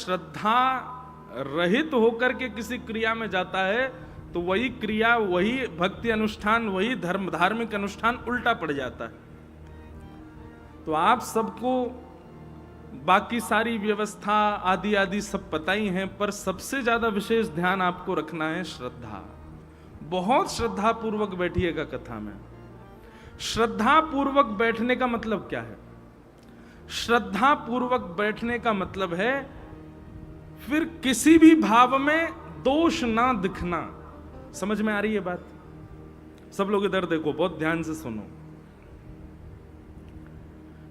श्रद्धा रहित होकर के किसी क्रिया में जाता है तो वही क्रिया, वही भक्ति अनुष्ठान, वही धार्मिक अनुष्ठान उल्टा पड़ जाता है। तो आप सबको बाकी सारी व्यवस्था आदि आदि सब पता ही है, पर सबसे ज्यादा विशेष ध्यान आपको रखना है श्रद्धा। बहुत श्रद्धा पूर्वक बैठिएगा कथा में। श्रद्धा पूर्वक बैठने का मतलब क्या है? श्रद्धा पूर्वक बैठने का मतलब है फिर किसी भी भाव में दोष ना दिखना। समझ में आ रही है बात? सब लोग इधर देखो, बहुत ध्यान से सुनो।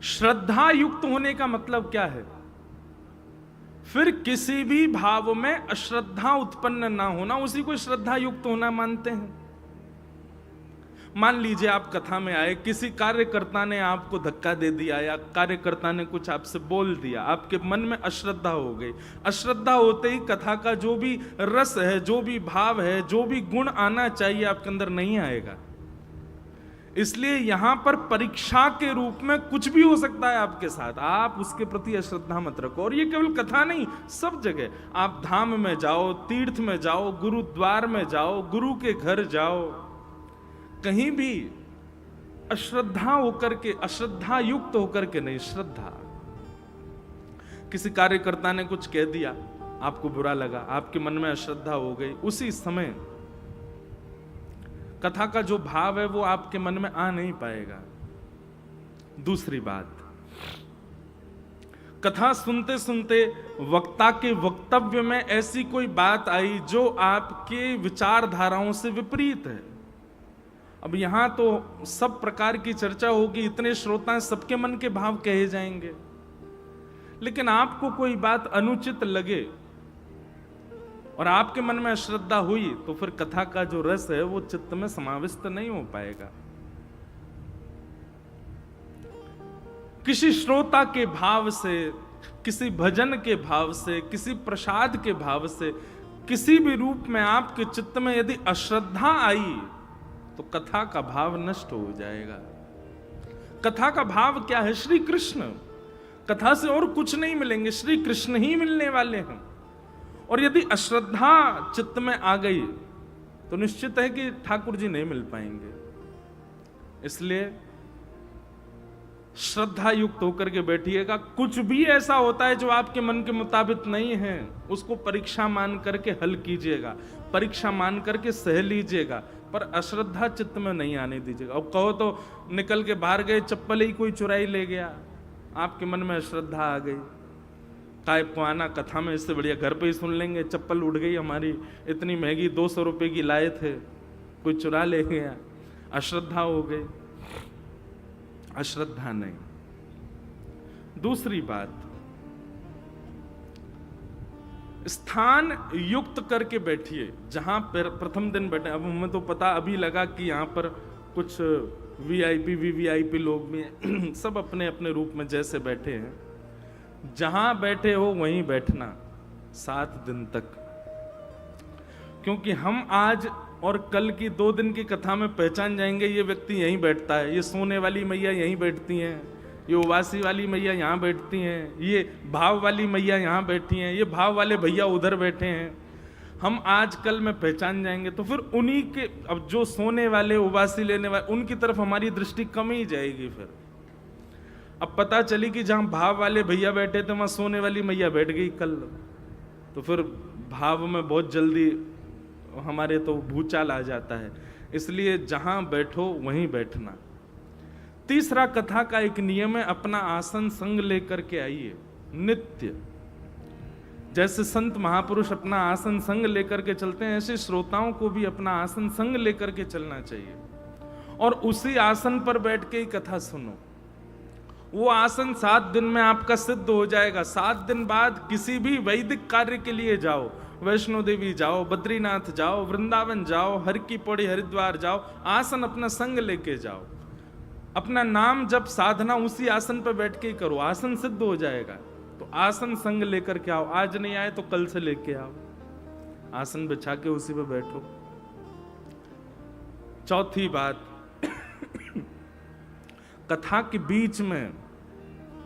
श्रद्धा युक्त होने का मतलब क्या है? फिर किसी भी भाव में अश्रद्धा उत्पन्न ना होना, उसी को श्रद्धा युक्त होना मानते हैं। मान लीजिए आप कथा में आए, किसी कार्यकर्ता ने आपको धक्का दे दिया या कार्यकर्ता ने कुछ आपसे बोल दिया, आपके मन में अश्रद्धा हो गई। अश्रद्धा होते ही कथा का जो भी रस है, जो भी भाव है, जो भी गुण आना चाहिए आपके अंदर नहीं आएगा। इसलिए यहां पर परीक्षा के रूप में कुछ भी हो सकता है आपके साथ, आप उसके प्रति अश्रद्धा मत रखो। और ये केवल कथा नहीं, सब जगह आप धाम में जाओ, तीर्थ में जाओ, गुरुद्वार में जाओ, गुरु के घर जाओ, कहीं भी अश्रद्धा होकर के, अश्रद्धा युक्त होकर के नहीं, श्रद्धा। किसी कार्यकर्ता ने कुछ कह दिया, आपको बुरा लगा, आपके मन में अश्रद्धा हो गई, उसी समय कथा का जो भाव है वो आपके मन में आ नहीं पाएगा। दूसरी बात, कथा सुनते सुनते वक्ता के वक्तव्य में ऐसी कोई बात आई जो आपके विचारधाराओं से विपरीत है। अब यहां तो सब प्रकार की चर्चा होगी, इतने श्रोता हैं, सबके मन के भाव कहे जाएंगे। लेकिन आपको कोई बात अनुचित लगे और आपके मन में अश्रद्धा हुई तो फिर कथा का जो रस है वो चित्त में समाविष्ट नहीं हो पाएगा। किसी श्रोता के भाव से, किसी भजन के भाव से, किसी प्रसाद के भाव से, किसी भी रूप में आपके चित्त में यदि अश्रद्धा आई तो कथा का भाव नष्ट हो जाएगा। कथा का भाव क्या है? श्री कृष्ण। कथा से और कुछ नहीं मिलेंगे, श्री कृष्ण ही मिलने वाले हैं। और यदि अश्रद्धा चित्त में आ गई तो निश्चित है कि ठाकुर जी नहीं मिल पाएंगे। इसलिए श्रद्धा युक्त होकर के बैठिएगा। कुछ भी ऐसा होता है जो आपके मन के मुताबिक नहीं है, उसको परीक्षा मान करके हल कीजिएगा, परीक्षा मान करके सह लीजिएगा, पर अश्रद्धा चित्त में नहीं आने दीजिएगा। अब कहो तो निकल के बाहर गए, चप्पल ही कोई चुराई ले गया, आपके मन में अश्रद्धा आ गई, काय को आना कथा में, इससे बढ़िया घर पे ही सुन लेंगे। चप्पल उड़ गई हमारी, इतनी महंगी 200 रुपए की लाए थे, कोई चुरा ले गया, अश्रद्धा हो गई। अश्रद्धा नहीं। दूसरी बात, स्थान युक्त करके बैठिए। जहां पर प्रथम दिन बैठे, अब हमें तो पता अभी लगा कि यहां पर कुछ वीआईपी वीवीआईपी लोग भी हैं, सब अपने अपने रूप में जैसे बैठे हैं। जहां बैठे हो वहीं बैठना 7 दिन तक, क्योंकि हम आज और कल की 2 दिन की कथा में पहचान जाएंगे ये व्यक्ति यहीं बैठता है, ये सोने वाली मैया यहीं बैठती हैं, ये उवासी वाली मैया यहाँ बैठती हैं, ये भाव वाली मैया यहाँ बैठी हैं, ये भाव वाले भैया उधर बैठे हैं। हम आज कल में पहचान जाएंगे तो फिर उन्हीं के, अब जो सोने वाले, उवासी लेने वाले, उनकी तरफ हमारी दृष्टि कम ही जाएगी। फिर अब पता चली कि जहां भाव वाले भैया बैठे थे वहां सोने वाली मैया बैठ गई कल, तो फिर भाव में बहुत जल्दी हमारे तो भूचाल आ जाता है। इसलिए जहां बैठो वहीं बैठना। तीसरा कथा का एक नियम है, अपना आसन संग लेकर के आइए नित्य। जैसे संत महापुरुष अपना आसन संग लेकर के चलते हैं, ऐसे श्रोताओं को भी अपना आसन संग लेकर के चलना चाहिए और उसी आसन पर बैठ के ही कथा सुनो। वो आसन 7 दिन में आपका सिद्ध हो जाएगा। 7 दिन बाद किसी भी वैदिक कार्य के लिए जाओ, वैष्णो देवी जाओ, बद्रीनाथ जाओ, वृंदावन जाओ, हर की पौड़ी हरिद्वार जाओ, आसन अपना संग लेके जाओ, अपना नाम जब साधना उसी आसन पर बैठ के ही करो, आसन सिद्ध हो जाएगा। तो आसन संग लेकर के आओ, आज नहीं आए तो कल से लेके आओ, आसन बिछा के उसी पे बैठो। चौथी बात, कथा के बीच में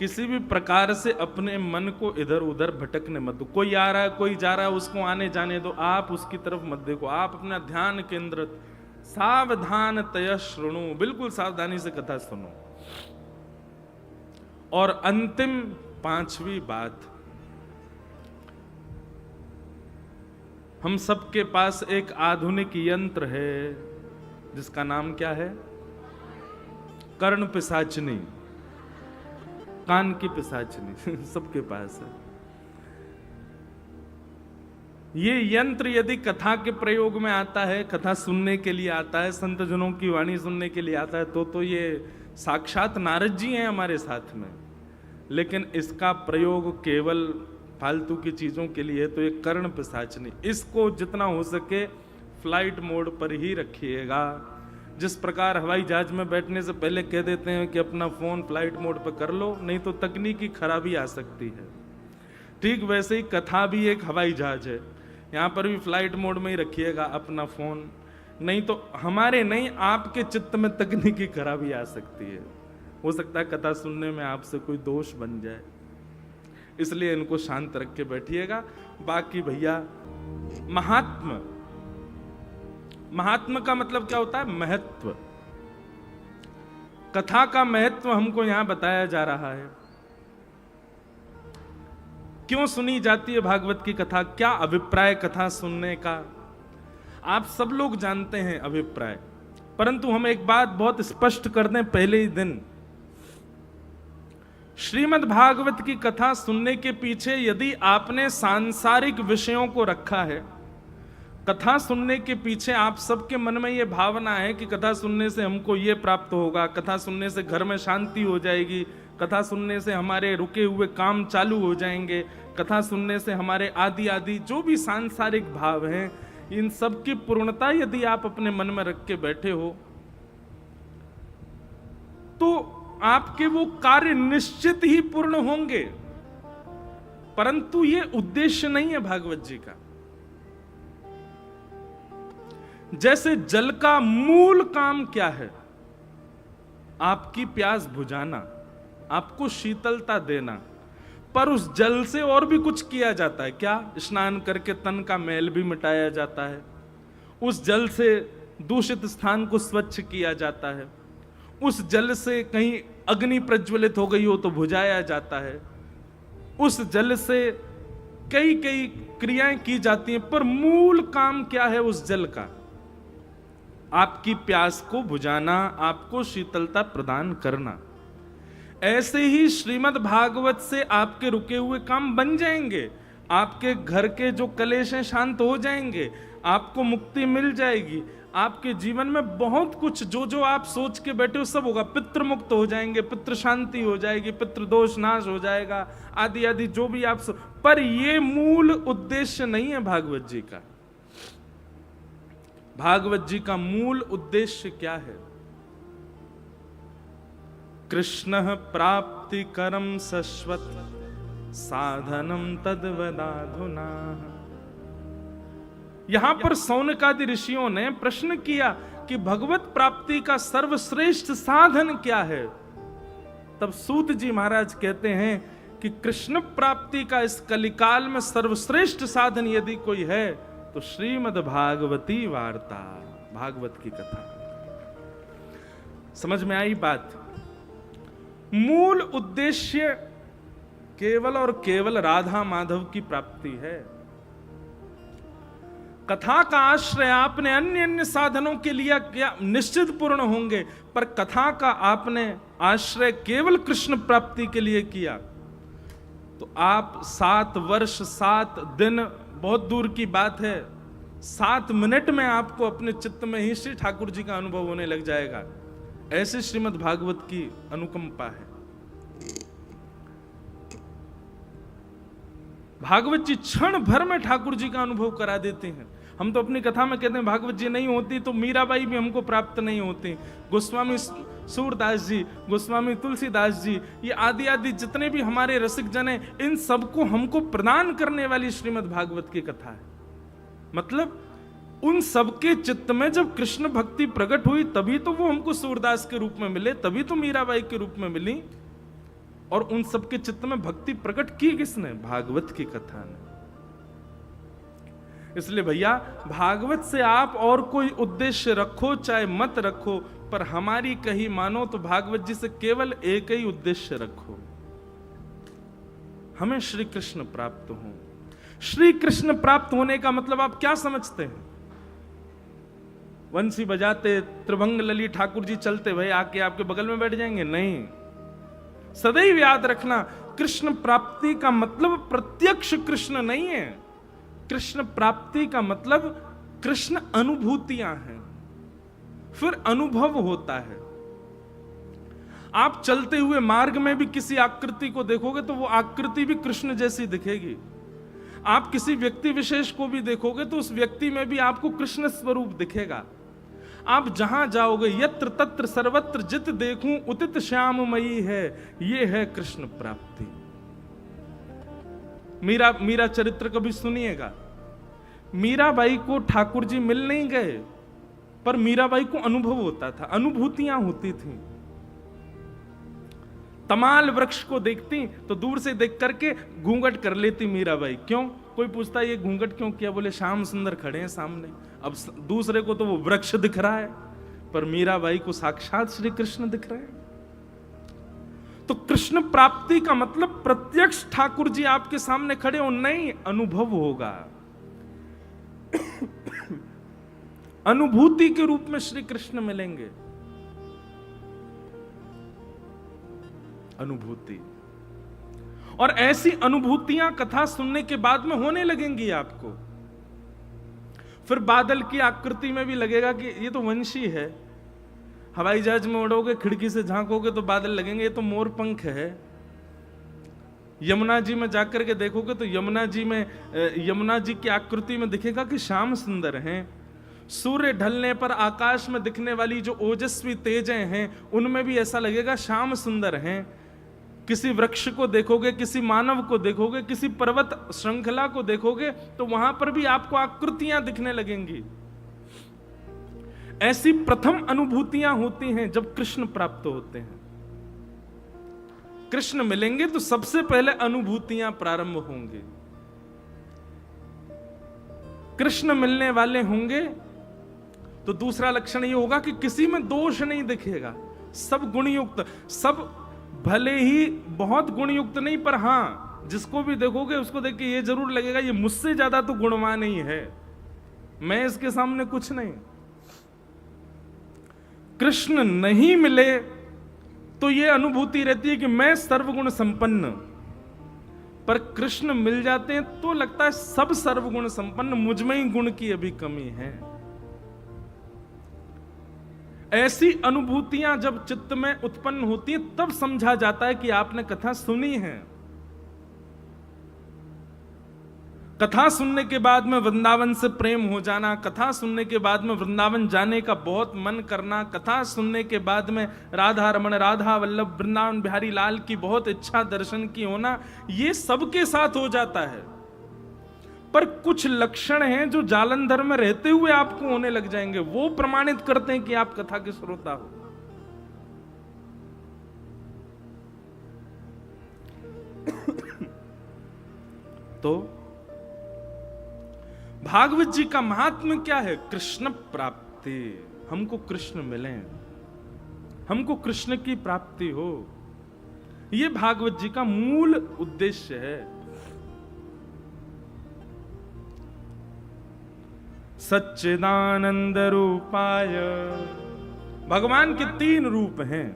किसी भी प्रकार से अपने मन को इधर उधर भटकने मत दो। कोई आ रहा है, कोई जा रहा है, उसको आने जाने दो, आप उसकी तरफ मत देखो। आप अपना ध्यान केंद्रित, सावधान तय श्रृणु, बिल्कुल सावधानी से कथा सुनो। और अंतिम 5वीं बात, हम सबके पास एक आधुनिक यंत्र है जिसका नाम क्या है? कर्ण पिशाचनी, कान की पिशाचनी सबके पास है। ये यंत्र यदि कथा के प्रयोग में आता है, कथा सुनने के लिए आता है, संत जनों की वाणी सुनने के लिए आता है, तो ये साक्षात नारद जी हैं हमारे साथ में। लेकिन इसका प्रयोग केवल फालतू की चीजों के लिए है, तो ये कर्ण पिशाचनी, इसको जितना हो सके फ्लाइट मोड पर ही रखिएगा। जिस प्रकार हवाई जहाज में बैठने से पहले कह देते हैं कि अपना फोन फ्लाइट मोड पर कर लो, नहीं तो तकनीकी खराबी आ सकती है, ठीक वैसे ही कथा भी एक हवाई जहाज है, यहाँ पर भी फ्लाइट मोड में ही रखिएगा अपना फोन, नहीं तो हमारे नहीं आपके चित्त में तकनीकी खराबी आ सकती है। हो सकता है कथा सुनने में आपसे कोई दोष बन जाए, इसलिए इनको शांत रख के बैठिएगा। बाकी भैया, महात्म का मतलब क्या होता है? महत्व। कथा का महत्व हमको यहां बताया जा रहा है। क्यों सुनी जाती है भागवत की कथा? क्या अभिप्राय कथा सुनने का? आप सब लोग जानते हैं अभिप्राय, परंतु हम एक बात बहुत स्पष्ट कर दें पहले ही दिन। श्रीमद् भागवत की कथा सुनने के पीछे यदि आपने सांसारिक विषयों को रखा है, कथा सुनने के पीछे आप सबके मन में यह भावना है कि कथा सुनने से हमको ये प्राप्त होगा, कथा सुनने से घर में शांति हो जाएगी, कथा सुनने से हमारे रुके हुए काम चालू हो जाएंगे, कथा सुनने से हमारे आदि आदि जो भी सांसारिक भाव हैं, इन सब की पूर्णता यदि आप अपने मन में रख के बैठे हो, तो आपके वो कार्य निश्चित ही पूर्ण होंगे। परंतु ये उद्देश्य नहीं है भागवत जी का। जैसे जल का मूल काम क्या है? आपकी प्यास बुझाना, आपको शीतलता देना, पर उस जल से और भी कुछ किया जाता है। क्या? स्नान करके तन का मैल भी मिटाया जाता है, उस जल से दूषित स्थान को स्वच्छ किया जाता है, उस जल से कहीं अग्नि प्रज्वलित हो गई हो तो बुझाया जाता है, उस जल से कई कई क्रियाएं की जाती हैं, पर मूल काम क्या है उस जल का? आपकी प्यास को बुझाना, आपको शीतलता प्रदान करना। ऐसे ही श्रीमद् भागवत से आपके रुके हुए काम बन जाएंगे, आपके घर के जो कलेश हैं शांत हो जाएंगे, आपको मुक्ति मिल जाएगी, आपके जीवन में बहुत कुछ जो जो आप सोच के बैठे हो सब होगा। पितृ मुक्त हो जाएंगे, पितृ शांति हो जाएगी, पितृ दोष नाश हो जाएगा, आदि आदि जो भी आप पर ये मूल उद्देश्य नहीं है भागवत जी का। भागवत जी का मूल उद्देश्य क्या है? कृष्ण प्राप्ति करम शश्वत साधनम तद्वदाधुना। यहां पर सौनकादि ऋषियों ने प्रश्न किया कि भगवत प्राप्ति का सर्वश्रेष्ठ साधन क्या है? तब सूत जी महाराज कहते हैं कि कृष्ण प्राप्ति का इस कलिकाल में सर्वश्रेष्ठ साधन यदि कोई है तो श्रीमद् भागवती वार्ता, भागवत की कथा। समझ में आई बात? मूल उद्देश्य केवल और केवल राधा माधव की प्राप्ति है। कथा का आश्रय आपने अन्य अन्य साधनों के लिए क्या निश्चित पूर्ण होंगे, पर कथा का आपने आश्रय केवल कृष्ण प्राप्ति के लिए किया तो आप 7 वर्ष 7 दिन, बहुत दूर की बात है, 7 मिनट में आपको अपने चित्त में ही श्री ठाकुर जी का अनुभव होने लग जाएगा। ऐसे श्रीमद् भागवत की अनुकंपा है। भागवत जी क्षण भर में ठाकुर जी का अनुभव करा देते हैं। हम तो अपनी कथा में कहते हैं भागवत जी नहीं होती तो मीराबाई भी हमको प्राप्त नहीं होती, गोस्वामी सूरदास जी, गोस्वामी तुलसीदास जी, ये आदि आदि जितने भी हमारे रसिक जन हैं, इन सबको हमको प्रदान करने वाली श्रीमद् भागवत की कथा है। मतलब उन सबके चित्त में जब कृष्ण भक्ति प्रकट हुई तभी तो वो हमको सूरदास के रूप में मिले, तभी तो मीराबाई के रूप में मिली। और उन सबके चित्त में भक्ति प्रकट की किसने? भागवत की कथा ने। इसलिए भैया, भागवत से आप और कोई उद्देश्य रखो चाहे मत रखो, पर हमारी कही मानो तो भागवत जी से केवल एक ही उद्देश्य रखो, हमें श्री कृष्ण प्राप्त हो। श्री कृष्ण प्राप्त होने का मतलब आप क्या समझते हैं? वंशी बजाते त्रिभंग लली ठाकुर जी चलते भई आके आपके बगल में बैठ जाएंगे? नहीं। सदैव याद रखना, कृष्ण प्राप्ति का मतलब प्रत्यक्ष कृष्ण नहीं है। कृष्ण प्राप्ति का मतलब कृष्ण अनुभूतियां हैं, फिर अनुभव होता है। आप चलते हुए मार्ग में भी किसी आकृति को देखोगे तो वो आकृति भी कृष्ण जैसी दिखेगी। आप किसी व्यक्ति विशेष को भी देखोगे तो उस व्यक्ति में भी आपको कृष्ण स्वरूप दिखेगा। आप जहां जाओगे, यत्र तत्र सर्वत्र जित देखूं उदित श्याममयी है, ये है कृष्ण प्राप्ति। मीरा चरित्र कभी सुनिएगा। मीराबाई को ठाकुर जी मिल नहीं गए, पर मीराबाई को अनुभव होता था, अनुभूतियां होती थीं। तमाल वृक्ष को देखती तो दूर से देख करके घूंघट कर लेती मीराबाई। क्यों? कोई पूछता ये घूंघट क्यों किया? बोले श्याम सुंदर खड़े हैं सामने। अब दूसरे को तो वो वृक्ष दिख रहा है, पर मीराबाई को साक्षात श्री कृष्ण दिख रहे हैं। तो कृष्ण प्राप्ति का मतलब प्रत्यक्ष ठाकुर जी आपके सामने खड़े हो नहीं, अनुभव होगा। अनुभूति के रूप में श्री कृष्ण मिलेंगे। अनुभूति, और ऐसी अनुभूतियां कथा सुनने के बाद में होने लगेंगी आपको। फिर बादल की आकृति में भी लगेगा कि ये तो वंशी है। हवाई जहाज में उड़ोगे, खिड़की से झांकोगे तो बादल लगेंगे ये तो मोर पंख है। यमुना जी में जाकर के देखोगे तो यमुना जी की आकृति में दिखेगा कि श्याम सुंदर हैं। सूर्य ढलने पर आकाश में दिखने वाली जो ओजस्वी तेजें हैं, उनमें भी ऐसा लगेगा श्याम सुंदर हैं। किसी वृक्ष को देखोगे, किसी मानव को देखोगे, किसी पर्वत श्रृंखला को देखोगे तो वहां पर भी आपको आकृतियां दिखने लगेंगी। ऐसी प्रथम अनुभूतियां होती हैं जब कृष्ण प्राप्त होते हैं। कृष्ण मिलेंगे तो सबसे पहले अनुभूतियां प्रारंभ होंगी। कृष्ण मिलने वाले होंगे तो दूसरा लक्षण यह होगा कि किसी में दोष नहीं दिखेगा, सब गुणयुक्त, सब भले ही बहुत गुणयुक्त नहीं, पर हां जिसको भी देखोगे उसको देख के ये जरूर लगेगा ये मुझसे ज्यादा तो गुणवान ही है, मैं इसके सामने कुछ नहीं। कृष्ण नहीं मिले तो ये अनुभूति रहती है कि मैं सर्वगुण संपन्न, पर कृष्ण मिल जाते हैं तो लगता है सब सर्वगुण संपन्न, मुझ में ही गुण की अभी कमी है। ऐसी अनुभूतियां जब चित्त में उत्पन्न होती हैं तब समझा जाता है कि आपने कथा सुनी है। कथा सुनने के बाद में वृंदावन से प्रेम हो जाना, कथा सुनने के बाद में वृंदावन जाने का बहुत मन करना, कथा सुनने के बाद में राधा रमण, राधा वल्लभ, वृंदावन बिहारी लाल की बहुत इच्छा दर्शन की होना, ये सबके साथ हो जाता है। पर कुछ लक्षण हैं जो जालंधर में रहते हुए आपको होने लग जाएंगे, वो प्रमाणित करते हैं कि आप कथा के श्रोता हो। तो भागवत जी का महात्म्य क्या है? कृष्ण प्राप्ति। हमको कृष्ण मिले, हमको कृष्ण की प्राप्ति हो, यह भागवत जी का मूल उद्देश्य है। सच्चिदानंद रूपाय, भगवान के 3 रूप हैं,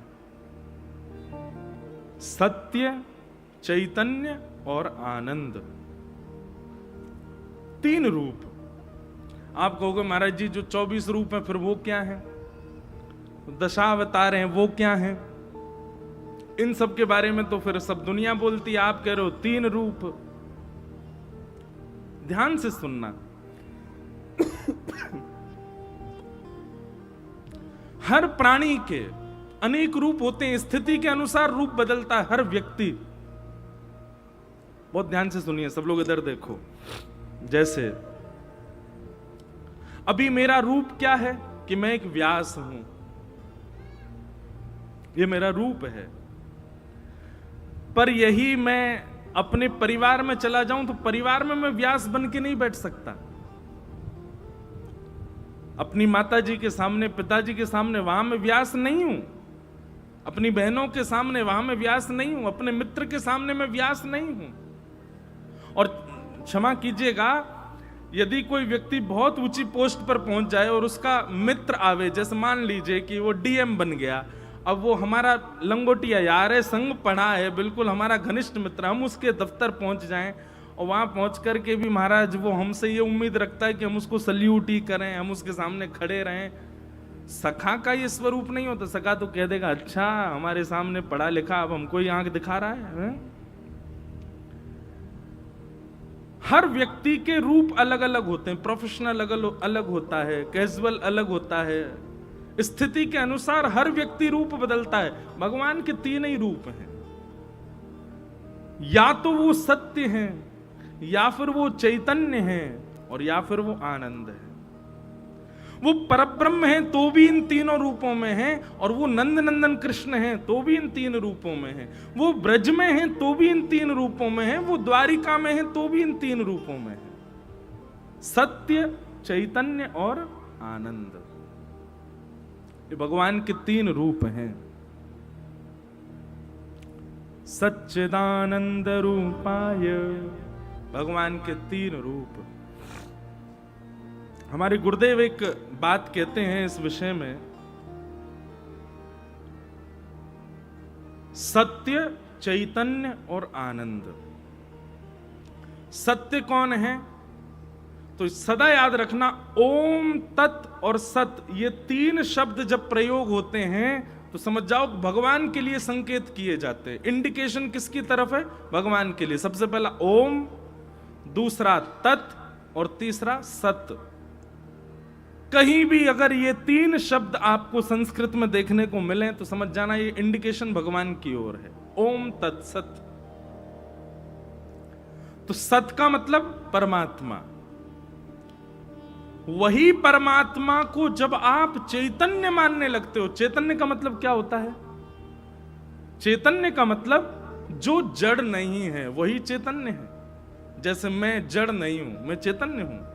सत्य, चैतन्य और आनंद। 3 रूप। आप कहोगे महाराज जी जो 24 रूप हैं फिर वो क्या है? दशावतार हैं वो क्या है? इन सब के बारे में तो फिर सब दुनिया बोलती है, आप कह रहे हो 3 रूप। ध्यान से सुनना, हर प्राणी के अनेक रूप होते हैं, स्थिति के अनुसार रूप बदलता है हर व्यक्ति। बहुत ध्यान से सुनिए सब लोग, इधर देखो। जैसे अभी मेरा रूप क्या है कि मैं एक व्यास हूं, ये मेरा रूप है। पर यही मैं अपने परिवार में चला जाऊं तो परिवार में मैं व्यास बन के नहीं बैठ सकता। अपनी माता जी के सामने, पिताजी के सामने वहां मैं व्यास नहीं हूं, अपनी बहनों के सामने वहां मैं व्यास नहीं हूं, अपने मित्र के सामने मैं व्यास नहीं हूं। और क्षमा कीजिएगा, यदि कोई व्यक्ति बहुत ऊंची पोस्ट पर पहुंच जाए और उसका मित्र आवे, जैसे मान लीजिए कि वो डीएम बन गया, अब वो हमारा लंगोटिया यार है, संग पढ़ा है, बिल्कुल हमारा घनिष्ठ मित्र, हम उसके दफ्तर पहुंच जाएं और वहां पहुंच करके भी महाराज वो हमसे ये उम्मीद रखता है कि हम उसको सल्यूट ही करें, हम उसके सामने खड़े रहें। सखा का ये स्वरूप नहीं होता। सखा तो कह देगा अच्छा हमारे सामने पढ़ा लिखा, अब हमको ही आंख दिखा रहा है। हर व्यक्ति के रूप अलग अलग होते हैं, प्रोफेशनल अलग होता है, कैजुअल अलग होता है, स्थिति के अनुसार हर व्यक्ति रूप बदलता है। भगवान के तीन ही रूप हैं, या तो वो सत्य हैं, या फिर वो चैतन्य हैं, और या फिर वो आनंद है। वो परब्रह्म हैं तो भी इन तीनों रूपों में हैं, और वो नंद नंदन कृष्ण हैं तो भी इन तीन रूपों में हैं। वो ब्रज में हैं तो भी इन तीन रूपों में हैं, वो द्वारिका में हैं तो भी इन तीन रूपों में हैं, सत्य, चैतन्य और आनंद। ये भगवान के तीन रूप हैं। सच्चिदानंद रूपाय, भगवान के तीन रूप। हमारे गुरुदेव एक बात कहते हैं इस विषय में, सत्य, चैतन्य और आनंद। सत्य कौन है? तो सदा याद रखना, ओम, तत् और सत, ये तीन शब्द जब प्रयोग होते हैं तो समझ जाओ भगवान के लिए संकेत किए जाते हैं। इंडिकेशन किसकी तरफ है? भगवान के लिए। सबसे पहला ओम, दूसरा तत् और तीसरा सत। कहीं भी अगर ये तीन शब्द आपको संस्कृत में देखने को मिले तो समझ जाना ये इंडिकेशन भगवान की ओर है। ओम तत् सत। तो सत का मतलब परमात्मा। वही परमात्मा को जब आप चैतन्य मानने लगते हो, चैतन्य का मतलब क्या होता है? चैतन्य का मतलब जो जड़ नहीं है वही चैतन्य है। जैसे मैं जड़ नहीं हूं, मैं चैतन्य हूं।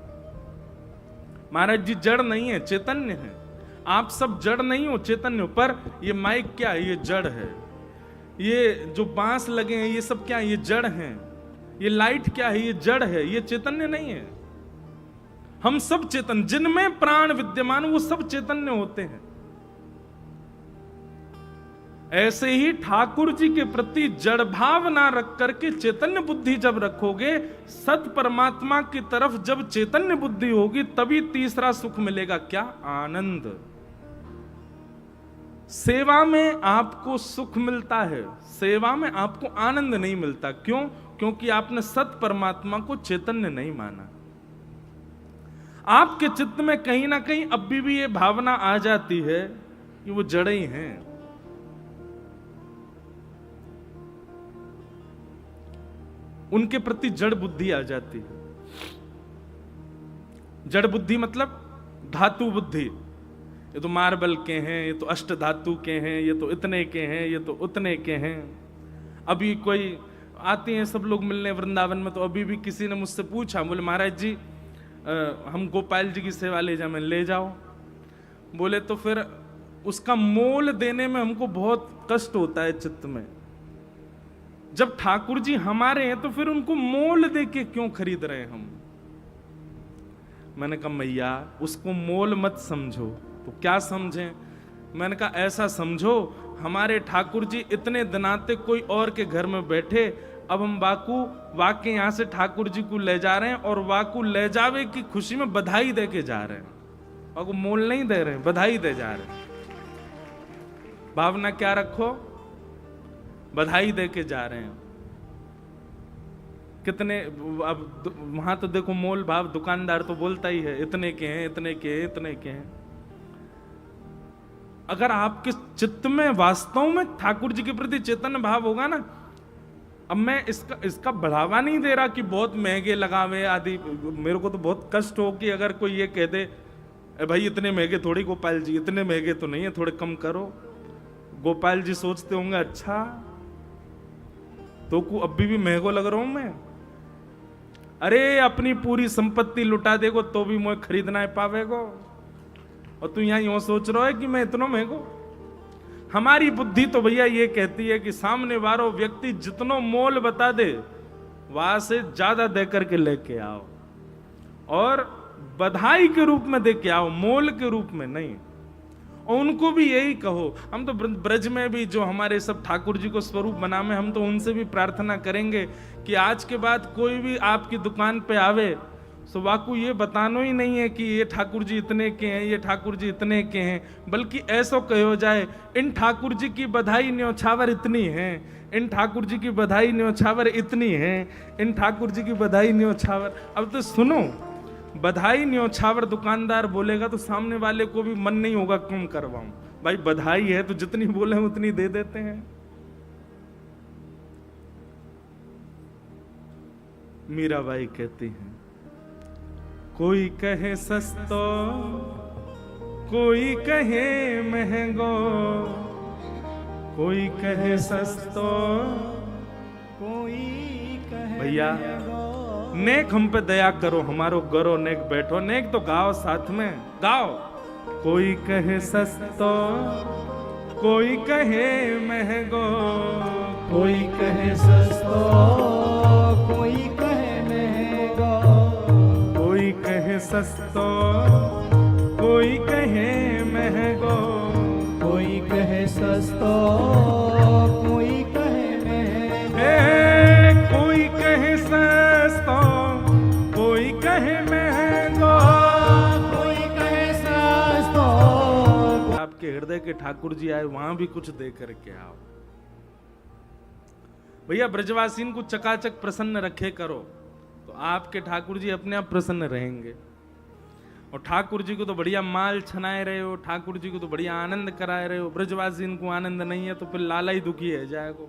महाराज जी जड़ नहीं है, चैतन्य है। आप सब जड़ नहीं हो, चैतन्य हो। पर ये माइक क्या है? ये जड़ है। ये जो बांस लगे हैं ये सब क्या है? ये जड़ हैं। ये लाइट क्या है? ये जड़ है, ये चैतन्य नहीं है। हम सब चेतन, जिनमें प्राण विद्यमान वो सब चैतन्य होते हैं। ऐसे ही ठाकुर जी के प्रति जड़ भाव ना रख करके चैतन्य बुद्धि जब रखोगे, सत परमात्मा की तरफ जब चैतन्य बुद्धि होगी, तभी तीसरा सुख मिलेगा। क्या? आनंद। सेवा में आपको सुख मिलता है, सेवा में आपको आनंद नहीं मिलता। क्यों? क्योंकि आपने सत परमात्मा को चैतन्य नहीं माना। आपके चित्त में कहीं ना कहीं अब भी ये भावना आ जाती है कि वो जड़ें ही हैं। उनके प्रति जड़ बुद्धि आ जाती है। जड़ बुद्धि मतलब धातु बुद्धि। ये तो मार्बल के हैं, ये तो अष्ट धातु के हैं, ये तो इतने के हैं, ये तो उतने के हैं। अभी कोई आते हैं सब लोग मिलने वृंदावन में, तो अभी भी किसी ने मुझसे पूछा, बोले महाराज जी हम गोपाल जी की सेवा ले जाए। मैं ले जाओ। बोले तो फिर उसका मोल देने में हमको बहुत कष्ट होता है चित्त में। जब ठाकुर जी हमारे हैं तो फिर उनको मोल दे के क्यों खरीद रहे हैं हम? मैंने कहा मैया उसको मोल मत समझो। तो क्या समझें? मैंने कहा ऐसा समझो, हमारे ठाकुर जी इतने दिनाते कोई और के घर में बैठे, अब हम वाके यहां से ठाकुर जी को ले जा रहे हैं और वाकू ले जावे की खुशी में बधाई दे के जा रहे हैं। वाकू मोल नहीं दे रहे हैं, बधाई दे जा रहे हैं। भावना क्या रखो? बधाई दे के जा रहे हैं। कितने अब वहां तो देखो मोल भाव दुकानदार तो बोलता ही है, इतने के हैं, इतने के हैं, इतने के हैं। अगर आपके चित्त में वास्तव में ठाकुर जी के प्रति चैतन्य भाव होगा ना, अब मैं इसका बढ़ावा नहीं दे रहा कि बहुत महंगे लगावे आदि। मेरे को तो बहुत कष्ट हो कि अगर कोई ये कह दे भाई इतने महंगे थोड़ी गोपाल जी, इतने महंगे तो नहीं है, थोड़े कम करो। गोपाल जी सोचते होंगे अच्छा तो को अभी भी महंगो लग रहा हूं मैं? अरे अपनी पूरी संपत्ति लुटा देगो तो भी मैं खरीदना है पावेगो, और तू यहां यूं सोच रहा है कि मैं इतना महंगो। हमारी बुद्धि तो भैया ये कहती है कि सामने वाला व्यक्ति जितनो मोल बता दे वहां से ज्यादा दे करके लेके आओ, और बधाई के रूप में दे के आओ, मोल के रूप में नहीं। और उनको भी यही कहो। हम तो ब्रज में भी जो हमारे सब ठाकुर जी को स्वरूप बना में, हम तो उनसे भी प्रार्थना करेंगे कि आज के बाद कोई भी आपकी दुकान पे आवे तो वाकू ये बताना ही नहीं है कि ये ठाकुर जी इतने के हैं, ये ठाकुर जी इतने के हैं, बल्कि ऐसा कहो जाए इन ठाकुर जी की बधाई न्योछावर इतनी है, इन ठाकुर जी की बधाई न्योछावर इतनी है, इन ठाकुर जी की बधाई न्योछावर। अब तो सुनो, बधाई न्योछावर दुकानदार बोलेगा तो सामने वाले को भी मन नहीं होगा कम करवाऊं। भाई बधाई है तो जितनी बोले उतनी दे देते हैं। मीराबाई कहती हैं, कोई कहे सस्तो कोई कहे महंगो, कोई कहे सस्तो कोई कहे भैया नेक हम पे दया करो, हमारो गरो नेक बैठो, नेक तो गाओ, साथ में गाओ। कोई कहे सस्तो कोई कहे महंगो, कोई कहे सस्तो कोई कहे महंगो, कोई कहे सस्तो कोई कहे महंगो, कोई कहे सस्तो कोई कहे महंगो, कोई कहे सस्तो कोई कहे महंगो, कोई कहे सस्तो। आपके हृदय के ठाकुर जी आए वहां भी कुछ दे करके आओ भैया। ब्रजवासीन को चकाचक प्रसन्न रखे करो तो आपके ठाकुर जी अपने आप प्रसन्न रहेंगे। और ठाकुर जी को तो बढ़िया माल छनाए रहे हो, ठाकुर जी को तो बढ़िया आनंद कराए रहे हो, ब्रजवासीन को आनंद नहीं है तो फिर लाला ही दुखी है जाएगा।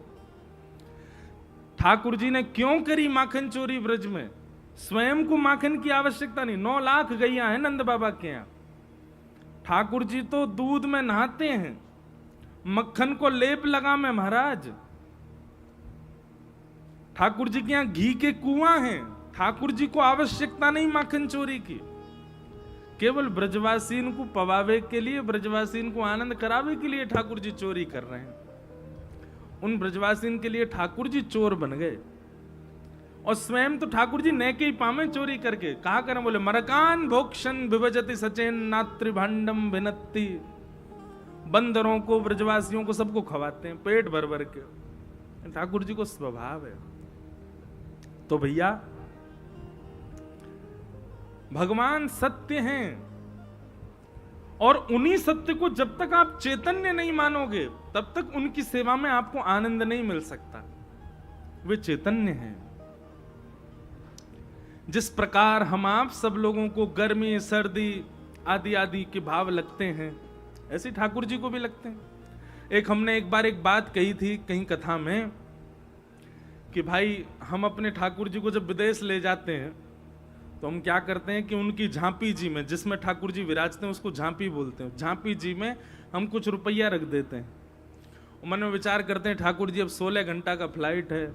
ठाकुर जी ने क्यों करी माखन चोरी ब्रज में? स्वयं को माखन की आवश्यकता नहीं, 9 लाख गैया है नंद बाबा के यहां। ठाकुर जी तो दूध में नहाते हैं, मक्खन को लेप लगा में महाराज। ठाकुर जी के यहां घी के कुआं हैं, ठाकुर जी को आवश्यकता नहीं माखन चोरी की। केवल ब्रजवासीन को पवावे के लिए, ब्रजवासीन को आनंद करावे के लिए ठाकुर जी चोरी कर रहे हैं। उन ब्रजवासीन के लिए ठाकुर जी चोर बन गए, और स्वयं तो ठाकुर जी नेके ही पामे चोरी करके। कहा करें? बोले मरकान भोक्षण विभजति सचेन नात्रि भांडम भिनत्ति। बंदरों को, ब्रजवासियों को, सबको खवाते हैं पेट भर भर के। ठाकुर जी को स्वभाव है। तो भैया भगवान सत्य हैं, और उन्हीं सत्य को जब तक आप चैतन्य नहीं मानोगे तब तक उनकी सेवा में आपको आनंद नहीं मिल सकता। वे चैतन्य हैं। जिस प्रकार हम आप सब लोगों को गर्मी, सर्दी आदि आदि के भाव लगते हैं, ऐसे ठाकुर जी को भी लगते हैं। हमने एक बार एक बात कही थी कहीं कथा में कि भाई हम अपने ठाकुर जी को जब विदेश ले जाते हैं तो हम क्या करते हैं कि उनकी झांपी जी में, जिसमें ठाकुर जी विराजते हैं उसको झांपी बोलते हैं, झांपी जी में हम कुछ रुपया रख देते हैं। मन में विचार करते हैं ठाकुर जी अब 16 घंटा का फ्लाइट है,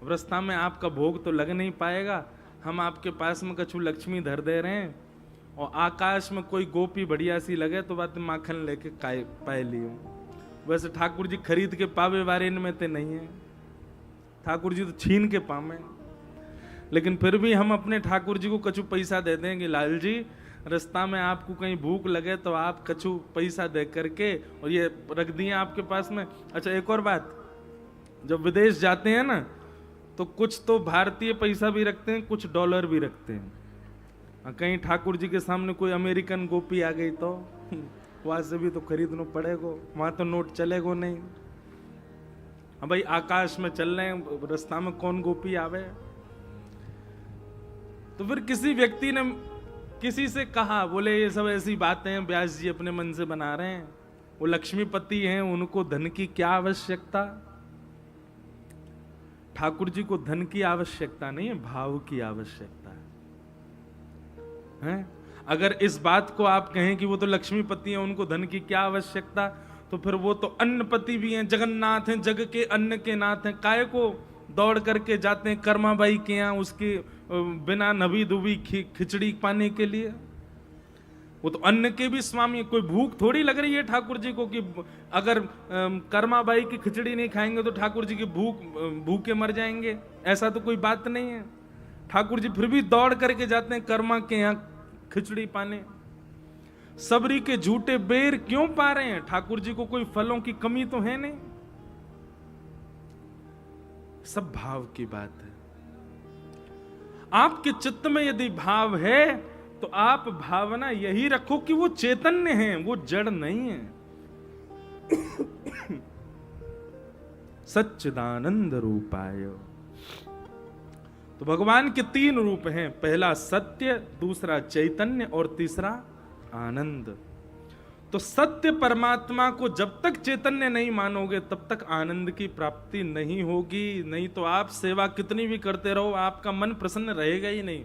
रास्ता में आपका भोग तो लग नहीं पाएगा, हम आपके पास में कछु लक्ष्मी धर दे रहे हैं, और आकाश में कोई गोपी बढ़िया सी लगे तो बात माखन लेके पाए लियो। वैसे ठाकुर जी खरीद के पावे वारे इनमें ते नहीं है, ठाकुर जी तो छीन के पावे। लेकिन फिर भी हम अपने ठाकुर जी को कछु पैसा दे देंगे, लाल जी रास्ता में आपको कहीं भूख लगे तो आप कछु पैसा दे करके और ये रख दिए आपके पास में। अच्छा एक और बात, जब विदेश जाते हैं ना तो कुछ तो भारतीय पैसा भी रखते हैं, कुछ डॉलर भी रखते हैं। कहीं ठाकुर जी के सामने कोई अमेरिकन गोपी आ गई तो वहां से भी तो खरीदना पड़ेगा, वहां तो नोट चलेगा नहीं। हाँ भाई आकाश में चल रहे हैं, रास्ता में कौन गोपी आवे। तो फिर किसी व्यक्ति ने किसी से कहा, बोले ये सब ऐसी बातें हैं व्यास जी अपने मन से बना रहे हैं, वो लक्ष्मीपति हैं, उनको धन की क्या आवश्यकता। ठाकुर जी को धन की आवश्यकता नहीं है, भाव की आवश्यकता है। अगर इस बात को आप कहें कि वो तो लक्ष्मीपति हैं, उनको धन की क्या आवश्यकता, तो फिर वो तो अन्नपति भी हैं, जगन्नाथ हैं, जग के अन्न के नाथ हैं, काय को दौड़ करके जाते हैं कर्माबाई के यहाँ उसके बिना नबी दुबी खिचड़ी पाने के लिए। वो तो अन्न के भी स्वामी, कोई भूख थोड़ी लग रही है ठाकुर जी को कि अगर कर्माबाई की खिचड़ी नहीं खाएंगे तो ठाकुर जी की भूखे मर जाएंगे, ऐसा तो कोई बात नहीं है। ठाकुर जी फिर भी दौड़ करके जाते हैं कर्मा के यहाँ खिचड़ी पाने। सबरी के झूठे बेर क्यों पा रहे हैं? ठाकुर जी को कोई फलों की कमी तो है नहीं। सब भाव की बात है। आपके चित्त में यदि भाव है तो आप भावना यही रखो कि वो चैतन्य है, वो जड़ नहीं है। सच्चिदानंद रूपाय। तो भगवान के 3 रूप हैं, पहला सत्य, दूसरा चैतन्य और तीसरा आनंद। तो सत्य परमात्मा को जब तक चैतन्य नहीं मानोगे तब तक आनंद की प्राप्ति नहीं होगी। नहीं तो आप सेवा कितनी भी करते रहो, आपका मन प्रसन्न रहेगा ही नहीं।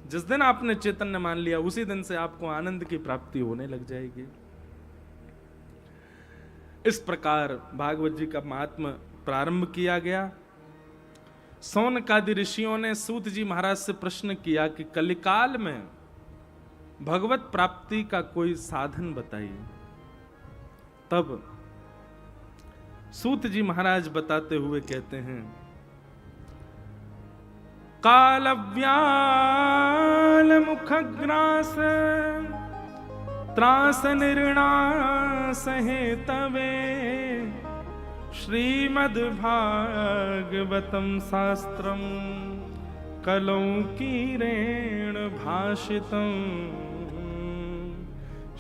जिस दिन आपने चैतन्य मान लिया उसी दिन से आपको आनंद की प्राप्ति होने लग जाएगी। इस प्रकार भागवत जी का महात्म्य प्रारंभ किया गया। सौनकादि ऋषियों ने सूत जी महाराज से प्रश्न किया कि कलिकाल में भगवत प्राप्ति का कोई साधन बताइए। तब सूत जी महाराज बताते हुए कहते हैं, कालव्याल मुखग्रास त्रास निर्णास हेतवे श्रीमद् भागवतम शास्त्रम कलौकीरेण भाषितम।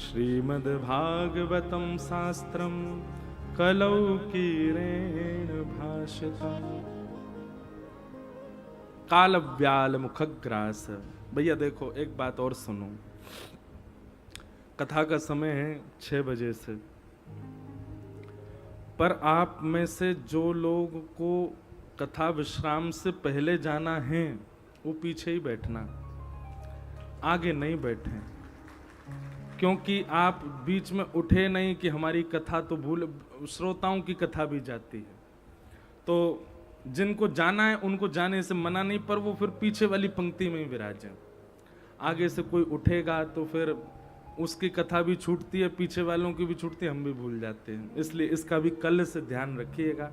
श्रीमद् भागवतम शास्त्रम कलौकीरेण भाषितम। कालव्याल मुखग्रास। भैया देखो एक बात और सुनो, कथा का समय है 6 बजे से, पर आप में से जो लोग को कथा विश्राम से पहले जाना है वो पीछे ही बैठना, आगे नहीं बैठे, क्योंकि आप बीच में उठे नहीं कि हमारी कथा तो भूल, श्रोताओं की कथा भी जाती है। तो जिनको जाना है उनको जाने से मना नहीं, पर वो फिर पीछे वाली पंक्ति में ही विराजें। आगे से कोई उठेगा तो फिर उसकी कथा भी छूटती है, पीछे वालों की भी छूटती है, हम भी भूल जाते हैं। इसलिए इसका भी कल से ध्यान रखिएगा।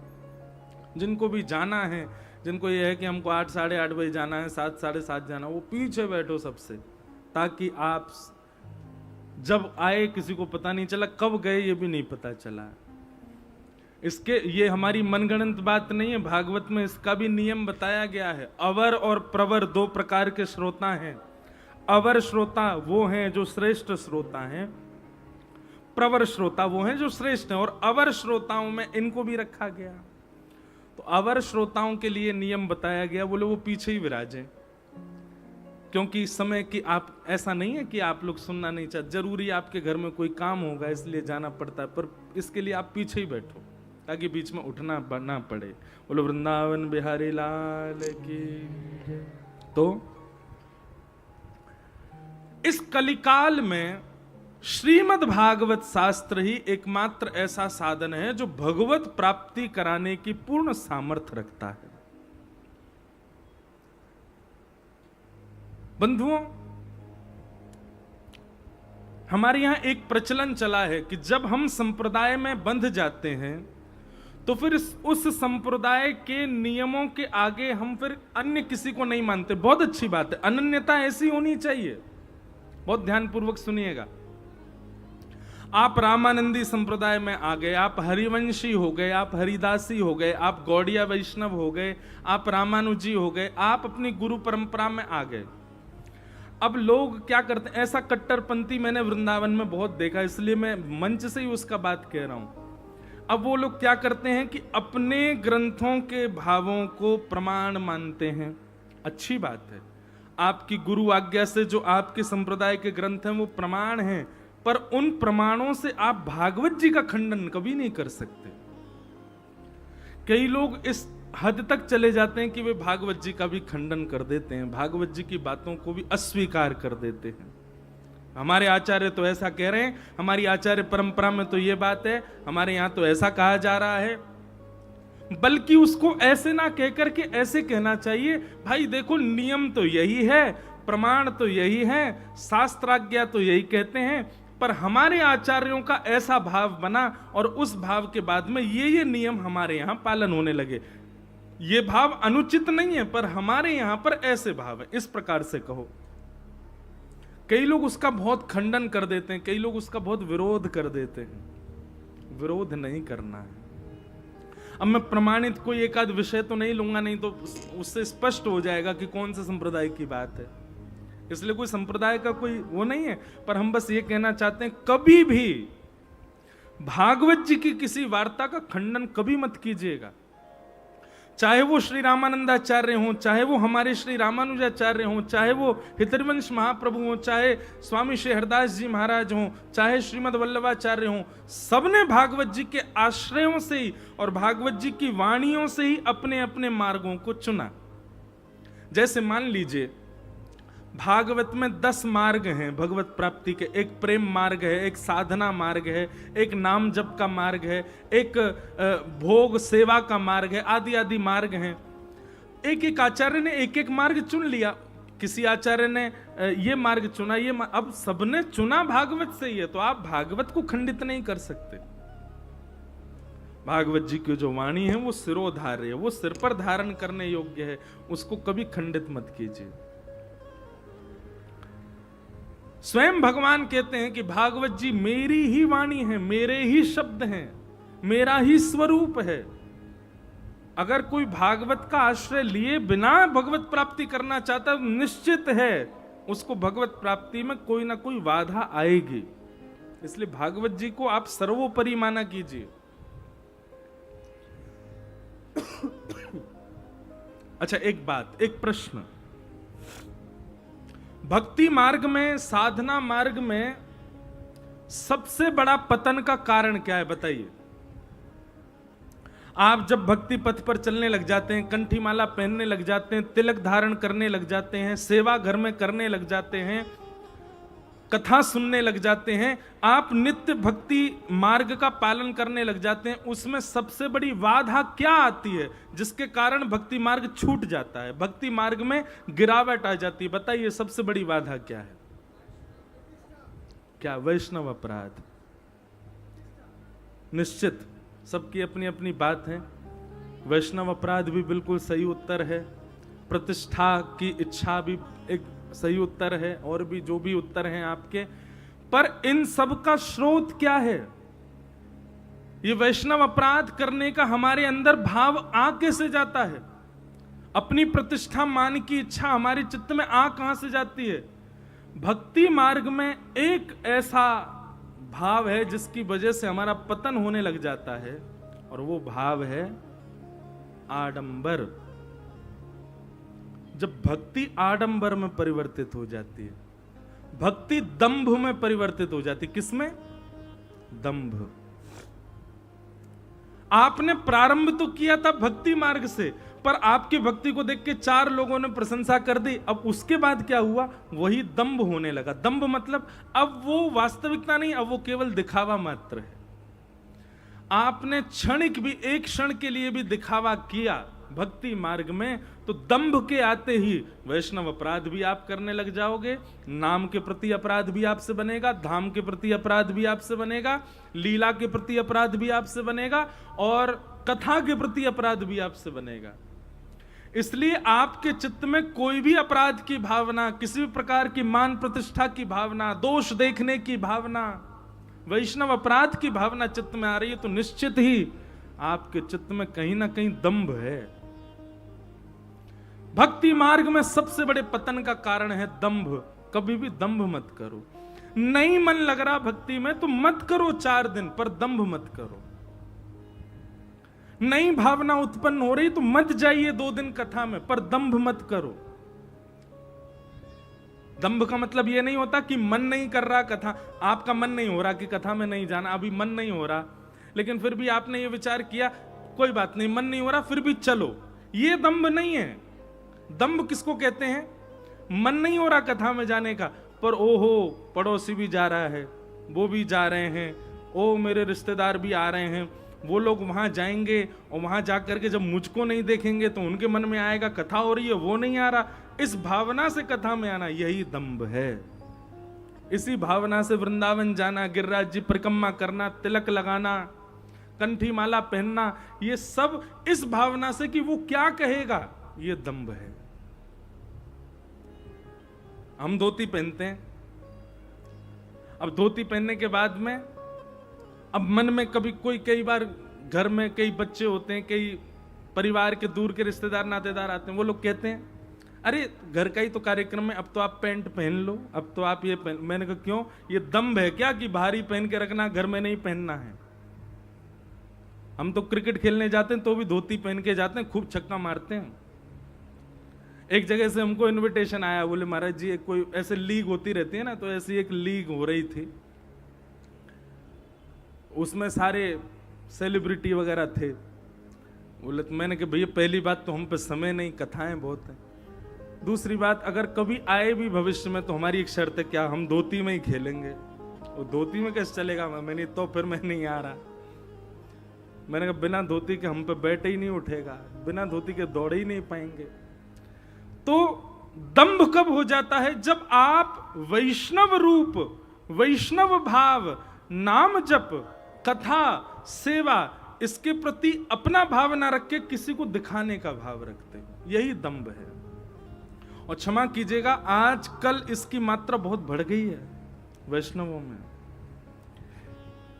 जिनको भी जाना है, जिनको ये है कि हमको 8 साढ़े 8 बजे जाना है, 7 साढ़े 7 जाना, वो पीछे बैठो सबसे, ताकि आप जब आए किसी को पता नहीं चला, कब गए ये भी नहीं पता चला। इसके ये हमारी मनगणंत बात नहीं है, भागवत में इसका भी नियम बताया गया है। अवर और प्रवर 2 प्रकार के श्रोता हैं। अवर श्रोता वो हैं जो श्रेष्ठ श्रोता हैं, प्रवर श्रोता वो हैं जो श्रेष्ठ हैं, और अवर श्रोताओं में इनको भी रखा गया। तो अवर श्रोताओं के लिए नियम बताया गया, बोले वो पीछे ही विराजें, क्योंकि समय की आप ऐसा नहीं है कि आप लोग सुनना नहीं चाहते, जरूरी आपके घर में कोई काम होगा इसलिए जाना पड़ता है, पर इसके लिए आप पीछे ही बैठो ताकि बीच में उठना ना पड़े। बोलो वृंदावन बिहारी लाल की। तो इस कलिकाल में श्रीमद् भागवत शास्त्र ही एकमात्र ऐसा साधन है जो भगवत प्राप्ति कराने की पूर्ण सामर्थ्य रखता है। बंधुओं, हमारे यहां एक प्रचलन चला है कि जब हम संप्रदाय में बंध जाते हैं तो फिर उस संप्रदाय के नियमों के आगे हम फिर अन्य किसी को नहीं मानते। बहुत अच्छी बात है, अनन्यता ऐसी होनी चाहिए। बहुत ध्यानपूर्वक सुनिएगा। आप रामानंदी संप्रदाय में आ गए, आप हरिवंशी हो गए, आप हरिदासी हो गए, आप गौड़िया वैष्णव हो गए, आप रामानुजी हो गए, आप अपनी गुरु परंपरा में आ गए। अब लोग क्या करते हैं, ऐसा कट्टरपंथी मैंने वृंदावन में बहुत देखा, इसलिए मैं मंच से ही उसका बात कह रहा हूं। अब वो लोग क्या करते हैं कि अपने ग्रंथों के भावों को प्रमाण मानते हैं। अच्छी बात है, आपकी गुरु आज्ञा से जो आपके संप्रदाय के ग्रंथ हैं वो प्रमाण हैं, पर उन प्रमाणों से आप भागवत जी का खंडन कभी नहीं कर सकते। कई लोग इस हद तक चले जाते हैं कि वे भागवत जी का भी खंडन कर देते हैं, भागवत जी की बातों को भी अस्वीकार कर देते हैं। हमारे आचार्य तो ऐसा कह रहे हैं, हमारी आचार्य परंपरा में तो ये बात है, हमारे यहां तो ऐसा कहा जा रहा है। बल्कि उसको ऐसे ना कह करके ऐसे कहना चाहिए, भाई देखो नियम तो यही है, प्रमाण तो यही है, शास्त्राज्ञा तो यही कहते हैं, पर हमारे आचार्यों का ऐसा भाव बना और उस भाव के बाद में ये नियम हमारे यहां पालन होने लगे। ये भाव अनुचित नहीं है, पर हमारे यहां पर ऐसे भाव है, इस प्रकार से कहो। कई लोग उसका बहुत खंडन कर देते हैं, कई लोग उसका बहुत विरोध कर देते हैं। विरोध नहीं करना है। अब मैं प्रमाणित कोई एक आध विषय तो नहीं लूंगा, नहीं तो उससे स्पष्ट हो जाएगा कि कौन से संप्रदाय की बात है। इसलिए कोई संप्रदाय का कोई वो नहीं है, पर हम बस ये कहना चाहते हैं, कभी भी भागवत जी की किसी वार्ता का खंडन कभी मत कीजिएगा। चाहे वो श्री रामानंदाचार्य हों, चाहे वो हमारे श्री रामानुजाचार्य हों, चाहे वो हितरवंश महाप्रभु हों, चाहे स्वामी श्री हरदास जी महाराज हों, चाहे श्रीमद वल्लभाचार्य हों, सबने भागवत जी के आश्रयों से ही और भागवत जी की वाणियों से ही अपने अपने मार्गों को चुना। जैसे मान लीजिए भागवत में 10 मार्ग हैं भगवत प्राप्ति के। एक प्रेम मार्ग है, एक साधना मार्ग है, एक नाम जप का मार्ग है, एक भोग सेवा का मार्ग है, आदि आदि मार्ग हैं। एक एक आचार्य ने एक एक मार्ग चुन लिया। किसी आचार्य ने ये मार्ग चुना, अब सबने चुना भागवत से ही है, तो आप भागवत को खंडित नहीं कर सकते। भागवत जी की जो वाणी है वो सिरोधार्य है, वो सिर पर धारण करने योग्य है, उसको कभी खंडित मत कीजिए। स्वयं भगवान कहते हैं कि भागवत जी मेरी ही वाणी है, मेरे ही शब्द हैं, मेरा ही स्वरूप है। अगर कोई भागवत का आश्रय लिए बिना भगवत प्राप्ति करना चाहता है, निश्चित है उसको भगवत प्राप्ति में कोई ना कोई बाधा आएगी। इसलिए भागवत जी को आप सर्वोपरि माना कीजिए। अच्छा, एक बात, एक प्रश्न, भक्ति मार्ग में, साधना मार्ग में सबसे बड़ा पतन का कारण क्या है बताइए? आप जब भक्ति पथ पर चलने लग जाते हैं, कंठी माला पहनने लग जाते हैं, तिलक धारण करने लग जाते हैं, सेवा घर में करने लग जाते हैं, कथा सुनने लग जाते हैं, आप नित्य भक्ति मार्ग का पालन करने लग जाते हैं, उसमें सबसे बड़ी बाधा क्या आती है जिसके कारण भक्ति मार्ग छूट जाता है, भक्ति मार्ग में गिरावट आ जाती है? बताइए सबसे बड़ी बाधा क्या है? क्या? वैष्णव अपराध। निश्चित सबकी अपनी अपनी बात है। वैष्णव अपराध भी बिल्कुल सही उत्तर है, प्रतिष्ठा की इच्छा भी एक सही उत्तर है, और भी जो भी उत्तर हैं आपके, पर इन सब का स्रोत क्या है? ये वैष्णव अपराध करने का हमारे अंदर भाव आ कैसे जाता है? अपनी प्रतिष्ठा मान की इच्छा हमारे चित्त में आ कहां से जाती है? भक्ति मार्ग में एक ऐसा भाव है जिसकी वजह से हमारा पतन होने लग जाता है, और वो भाव है आडंबर। जब भक्ति आडंबर में परिवर्तित हो जाती है, भक्ति दंभ में परिवर्तित हो जाती है। किसमें? दंभ। आपने प्रारंभ तो किया था भक्ति मार्ग से, पर आपकी भक्ति को देख के 4 लोगों ने प्रशंसा कर दी। अब उसके बाद क्या हुआ? वही दंभ होने लगा। दंभ मतलब अब वो वास्तविकता नहीं, अब वो केवल दिखावा मात्र है। आपने क्षणिक भी, एक क्षण के लिए भी दिखावा किया भक्ति मार्ग में, तो दंभ के आते ही वैष्णव अपराध भी आप करने लग जाओगे, नाम के प्रति अपराध भी आपसे बनेगा, धाम के प्रति अपराध भी आपसे बनेगा, लीला के प्रति अपराध भी आपसे बनेगा, और कथा के प्रति अपराध भी आपसे बनेगा। इसलिए आपके चित्त में कोई भी अपराध की भावना, किसी भी प्रकार की मान प्रतिष्ठा की भावना, दोष देखने की भावना, वैष्णव अपराध की भावना चित्त में आ रही है, तो निश्चित ही आपके चित्त में कहीं ना कहीं दंभ है। भक्ति मार्ग में सबसे बड़े पतन का कारण है दंभ। कभी भी दंभ मत करो। नहीं मन लग रहा भक्ति में तो मत करो 4 दिन, पर दंभ मत करो। नई भावना उत्पन्न हो रही तो मत जाइए 2 दिन कथा में, पर दंभ मत करो। दंभ का मतलब यह नहीं होता कि मन नहीं कर रहा कथा, आपका मन नहीं हो रहा कि कथा में नहीं जाना, अभी मन नहीं हो रहा, लेकिन फिर भी आपने ये विचार किया कोई बात नहीं, मन नहीं हो रहा फिर भी चलो, ये दंभ नहीं है। दंभ किसको कहते हैं? मन नहीं हो रहा कथा में जाने का, पर ओहो पड़ोसी भी जा रहा है, वो भी जा रहे हैं, ओ मेरे रिश्तेदार भी आ रहे हैं, वो लोग वहां जाएंगे और वहां जाकर के जब मुझको नहीं देखेंगे तो उनके मन में आएगा कथा हो रही है वो नहीं आ रहा। इस भावना से कथा में आना यही दंभ है। इसी भावना से वृंदावन जाना, गिरिराज जी परिक्रमा करना, तिलक लगाना, कंठी माला पहनना, ये सब इस भावना से कि वो क्या कहेगा, ये दंभ है। हम धोती पहनते हैं, अब धोती पहनने के बाद में अब मन में कभी कोई, कई बार घर में कई बच्चे होते हैं, कई परिवार के दूर के रिश्तेदार नातेदार आते हैं, वो लोग कहते हैं अरे घर का ही तो कार्यक्रम है, अब तो आप पैंट पहन लो, अब तो आप ये पहन। मैंने कहा क्यों, ये दंभ है क्या कि भारी पहन के रखना, घर में नहीं पहनना है। हम तो क्रिकेट खेलने जाते हैं तो भी धोती पहन के जाते हैं, खूब छक्का मारते हैं। एक जगह से हमको इनविटेशन आया, बोले महाराज जी कोई ऐसे लीग होती रहती है ना, तो ऐसी एक लीग हो रही थी, उसमें सारे सेलिब्रिटी वगैरह थे। बोले तो मैंने कहा भैया पहली बात तो हम पे समय नहीं, कथाएं बहुत हैं, दूसरी बात अगर कभी आए भी भविष्य में तो हमारी एक शर्त है, क्या हम धोती में ही खेलेंगे। वो धोती में कैसे चलेगा, मैंने तो फिर मैं नहीं आ रहा। मैंने कहा बिना धोती के हम पे बैठ ही नहीं उठेगा, बिना धोती के दौड़ ही नहीं पाएंगे। तो दंभ कब हो जाता है, जब आप वैष्णव रूप, वैष्णव भाव, नाम जप, कथा, सेवा, इसके प्रति अपना भाव ना रख के किसी को दिखाने का भाव रखते हैं, यही दंभ है। और क्षमा कीजिएगा आजकल इसकी मात्रा बहुत बढ़ गई है वैष्णवों में।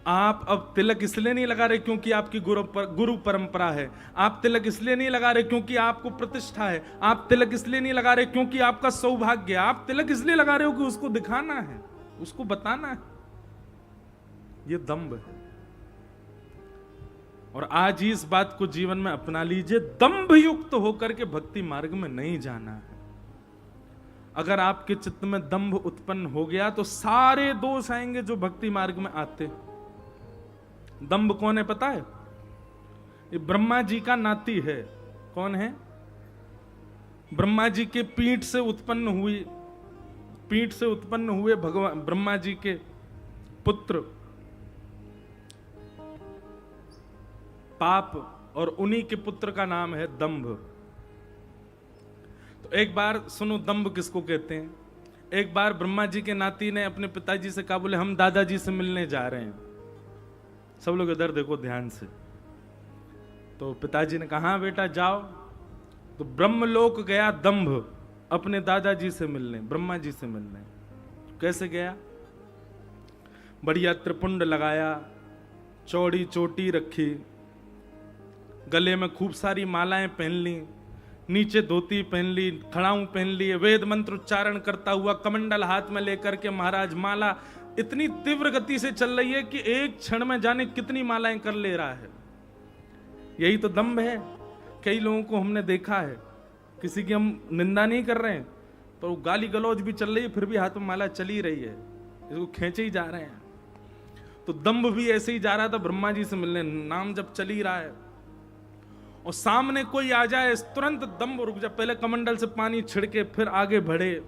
आप अब तिलक इसलिए नहीं लगा रहे क्योंकि आपकी गुरु परंपरा है, आप तिलक इसलिए नहीं लगा रहे क्योंकि आपको प्रतिष्ठा है, आप तिलक इसलिए नहीं लगा रहे क्योंकि आपका सौभाग्य है, आप तिलक इसलिए लगा रहे हो कि उसको दिखाना है, उसको बताना है। ये दंभ है। और आज ही इस बात को जीवन में अपना लीजिए, दंभ युक्त होकर के भक्ति मार्ग में नहीं जाना है। अगर आपके चित्त में दंभ उत्पन्न हो गया तो सारे दोष आएंगे जो भक्ति मार्ग में आते। दंभ कौन है पता है, ये ब्रह्मा जी का नाती है। कौन है, ब्रह्मा जी के पीठ से उत्पन्न हुए भगवान ब्रह्मा जी के पुत्र पाप, और उन्हीं के पुत्र का नाम है दंभ। तो एक बार सुनो दंभ किसको कहते हैं। एक बार ब्रह्मा जी के नाती ने अपने पिताजी से कहा, बोले हम दादाजी से मिलने जा रहे हैं। सब लोग इधर देखो ध्यान से। तो पिताजी ने कहा हाँ बेटा जाओ। तो ब्रह्मलोक गया दंभ अपने दादाजी से मिलने, ब्रह्मा जी से मिलने। कैसे गया, बढ़िया त्रिपुंड लगाया, चौड़ी चोटी रखी, गले में खूब सारी मालाएं पहन ली, नीचे धोती पहन ली, खड़ाऊ पहन लिए, वेद मंत्र उच्चारण करता हुआ कमंडल हाथ में लेकर के महाराज माला इतनी तीव्र गति से चल रही है कि एक क्षण में जाने कितनी मालाएं कर ले रहा है। यही तो दंभ है। कई लोगों को हमने देखा है, किसी की हम निंदा नहीं कर रहे हैं, पर वो गाली गलौज भी चल रही है फिर भी हाथ में माला चली रही है, इसको खींचे ही जा रहे हैं। तो दंभ भी ऐसे ही जा रहा था ब्रह्मा जी से मिलने, नाम जब चल ही रहा है और सामने कोई आ जाए तुरंत दंभ रुक जाए, पहले कमंडल से पानी छिड़के फिर आगे बढ़े।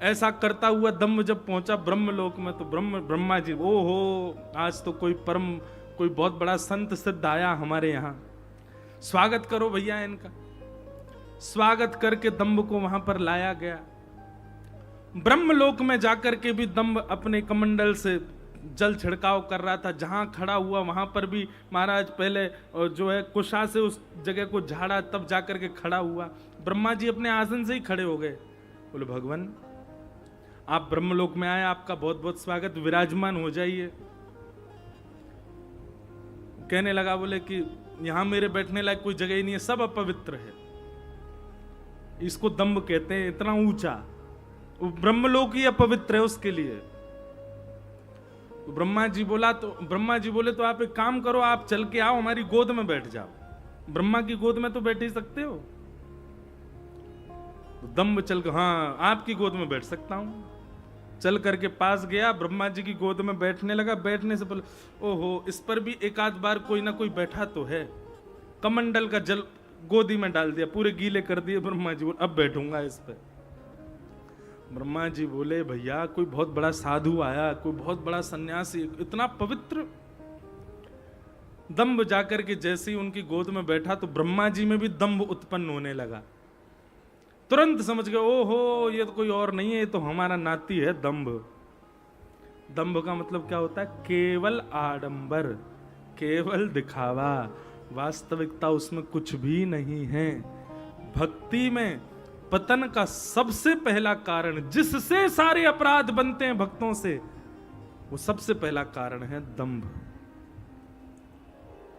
ऐसा करता हुआ दंभ जब पहुंचा ब्रह्मलोक में तो ब्रह्मा जी, ओहो आज तो कोई बहुत बड़ा संत सिद्ध आया हमारे यहाँ, स्वागत करो भैया इनका। स्वागत करके दंभ को वहां पर लाया गया। ब्रह्मलोक में जाकर के भी दंभ अपने कमंडल से जल छिड़काव कर रहा था। जहां खड़ा हुआ वहां पर भी महाराज पहले जो है कुशा से उस जगह को झाड़ा, तब जाकर के खड़ा हुआ। ब्रह्मा जी अपने आसन से ही खड़े हो गए, बोले भगवान आप ब्रह्मलोक में आए, आपका बहुत बहुत स्वागत, विराजमान हो जाइए। कहने लगा बोले कि यहां मेरे बैठने लायक कोई जगह ही नहीं है, सब अपवित्र है। इसको दंभ कहते हैं, इतना ऊंचा। ब्रह्मलोक ही अपवित्र है उसके लिए। तो ब्रह्मा जी बोले तो आप एक काम करो, आप चल के आओ हमारी गोद में बैठ जाओ। ब्रह्मा की गोद में तो बैठ ही सकते हो। तो दंभ चल के, हाँ आपकी गोद में बैठ सकता हूं। चल करके पास गया, ब्रह्मा जी की गोद में बैठने लगा। बैठने से पहले ओहो इस पर भी एक आध बार कोई ना कोई बैठा तो है। कमंडल का जल गोदी में डाल दिया, पूरे गीले कर दिए। ब्रह्मा जी बोले अब बैठूंगा इस पर। ब्रह्मा जी बोले भैया कोई बहुत बड़ा साधु आया, कोई बहुत बड़ा सन्यासी, इतना पवित्र। दंभ जाकर के जैसे ही उनकी गोद में बैठा तो ब्रह्मा जी में भी दंभ उत्पन्न होने लगा। तुरंत समझ गए, ओहो ये तो कोई और नहीं है, ये तो हमारा नाती है दंभ। दंभ का मतलब क्या होता है? केवल आडंबर, केवल दिखावा, वास्तविकता उसमें कुछ भी नहीं है। भक्ति में पतन का सबसे पहला कारण, जिससे सारे अपराध बनते हैं भक्तों से, वो सबसे पहला कारण है दंभ।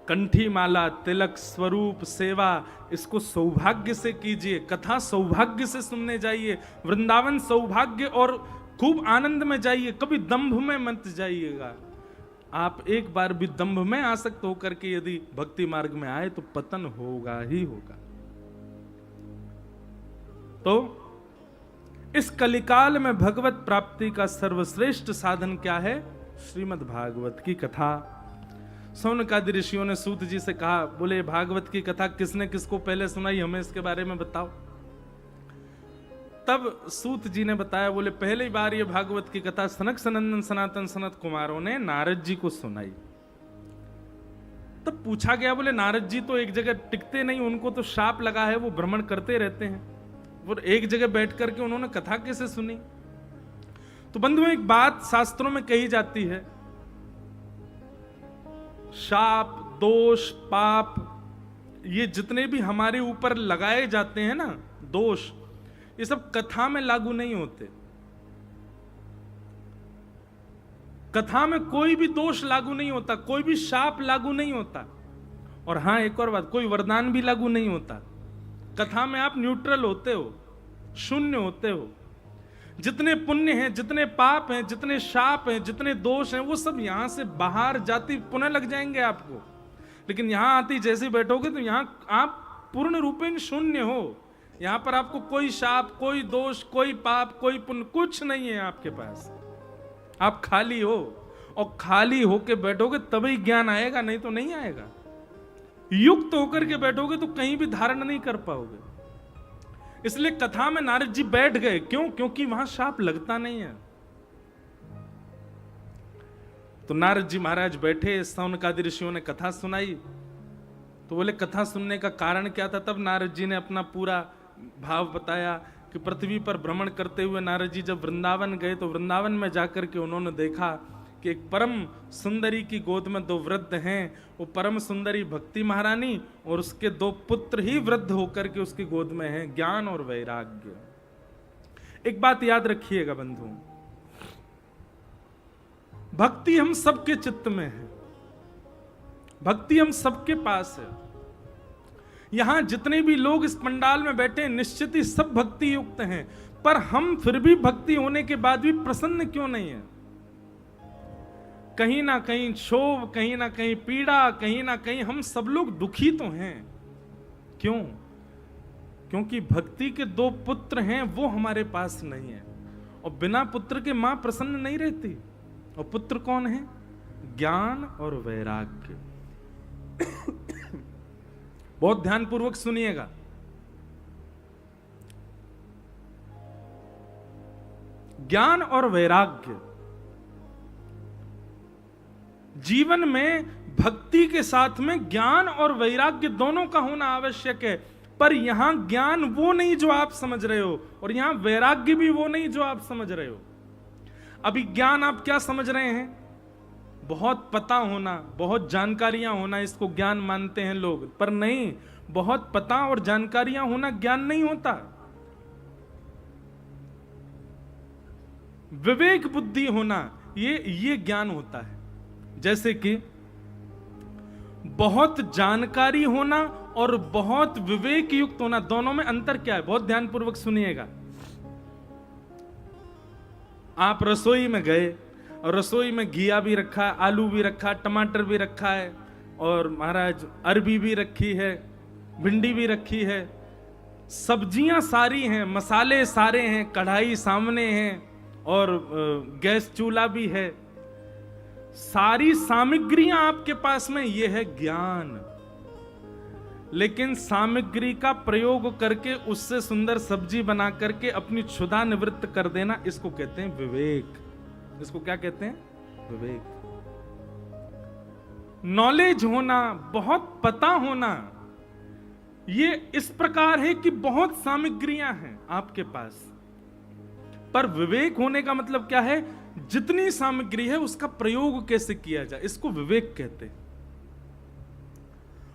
कंठी माला, तिलक, स्वरूप, सेवा, इसको सौभाग्य से कीजिए, कथा सौभाग्य से सुनने जाइए, वृंदावन सौभाग्य और खूब आनंद में जाइए, कभी दंभ में मत जाइएगा। आप एक बार भी दंभ में आसक्त होकर के यदि भक्ति मार्ग में आए तो पतन होगा ही होगा। तो इस कलिकाल में भगवत प्राप्ति का सर्वश्रेष्ठ साधन क्या है? श्रीमद् भागवत की कथा। सौनकादि ऋषियों ने सूत जी से कहा, बोले भागवत की कथा किसने किसको पहले सुनाई, हमें इसके बारे में बताओ। तब सूत जी ने बताया, बोले पहली बार ये भागवत की कथा सनक सनंदन सनातन सनत कुमारों ने नारद जी को सुनाई। तब पूछा गया, बोले नारद जी तो एक जगह टिकते नहीं, उनको तो शाप लगा है, वो भ्रमण करते रहते हैं, वो एक जगह बैठ करके उन्होंने कथा कैसे सुनी? तो बंधुओं, एक बात शास्त्रों में कही जाती है, शाप, दोष, पाप, ये जितने भी हमारे ऊपर लगाए जाते हैं ना दोष, ये सब कथा में लागू नहीं होते। कथा में कोई भी दोष लागू नहीं होता, कोई भी शाप लागू नहीं होता। और हां, एक और बात, कोई वरदान भी लागू नहीं होता। कथा में आप न्यूट्रल होते हो, शून्य होते हो। जितने पुण्य हैं, जितने पाप हैं, जितने शाप हैं, जितने दोष हैं, वो सब यहां से बाहर जाती पुण्य लग जाएंगे आपको। लेकिन यहां आती जैसे बैठोगे तो यहां आप पूर्ण रूपेण शून्य हो। यहां पर आपको कोई शाप, कोई दोष, कोई पाप, कोई पुण्य, कुछ नहीं है आपके पास। आप खाली हो, और खाली होके बैठोगे तभी ज्ञान आएगा, नहीं तो नहीं आएगा। युक्त होकर के बैठोगे तो कहीं भी धारण नहीं कर पाओगे। इसलिए कथा में नारद जी बैठ गए, क्यों? क्योंकि वहां शाप लगता नहीं है। तो नारद जी महाराज बैठे, सौनकादि ऋषियों ने कथा सुनाई। तो बोले कथा सुनने का कारण क्या था? तब नारद जी ने अपना पूरा भाव बताया कि पृथ्वी पर भ्रमण करते हुए नारद जी जब वृंदावन गए तो वृंदावन में जाकर के उन्होंने देखा कि एक परम सुंदरी की गोद में 2 वृद्ध हैं। वो परम सुंदरी भक्ति महारानी और उसके 2 पुत्र ही वृद्ध होकर के उसकी गोद में हैं, ज्ञान और वैराग्य। एक बात याद रखिएगा बंधु, भक्ति हम सबके चित्त में है, भक्ति हम सबके पास है। यहां जितने भी लोग इस पंडाल में बैठे निश्चित ही सब भक्ति युक्त हैं, पर हम फिर भी भक्ति होने के बाद भी प्रसन्न क्यों नहीं है? कहीं ना कहीं क्षोभ, कहीं ना कहीं पीड़ा, कहीं ना कहीं हम सब लोग दुखी तो हैं। क्यों? क्योंकि भक्ति के 2 पुत्र हैं, वो हमारे पास नहीं है। और बिना पुत्र के मां प्रसन्न नहीं रहती। और पुत्र कौन है? ज्ञान और वैराग्य। बहुत ध्यानपूर्वक सुनिएगा। ज्ञान और वैराग्य, जीवन में भक्ति के साथ में ज्ञान और वैराग्य दोनों का होना आवश्यक है। पर यहां ज्ञान वो नहीं जो आप समझ रहे हो, और यहां वैराग्य भी वो नहीं जो आप समझ रहे हो। अभी ज्ञान आप क्या समझ रहे हैं? बहुत पता होना, बहुत जानकारियां होना, इसको ज्ञान मानते हैं लोग। पर नहीं, बहुत पता और जानकारियां होना ज्ञान नहीं होता। विवेक बुद्धि होना, ये ज्ञान होता है। जैसे कि बहुत जानकारी होना और बहुत विवेक युक्त होना, दोनों में अंतर क्या है? बहुत ध्यानपूर्वक सुनिएगा। आप रसोई में गए और रसोई में घिया भी रखा है, आलू भी रखा, टमाटर भी रखा है, और महाराज अरबी भी रखी है, भिंडी भी रखी है, सब्जियां सारी हैं, मसाले सारे हैं, कढ़ाई सामने है, और गैस चूल्हा भी है। सारी सामग्रियां आपके पास में, ये है ज्ञान। लेकिन सामग्री का प्रयोग करके उससे सुंदर सब्जी बना करके अपनी क्षुधा निवृत्त कर देना, इसको कहते हैं विवेक। इसको क्या कहते हैं? विवेक। नॉलेज होना, बहुत पता होना, ये इस प्रकार है कि बहुत सामग्रियां हैं आपके पास, पर विवेक होने का मतलब क्या है? जितनी सामग्री है उसका प्रयोग कैसे किया जाए, इसको विवेक कहते हैं।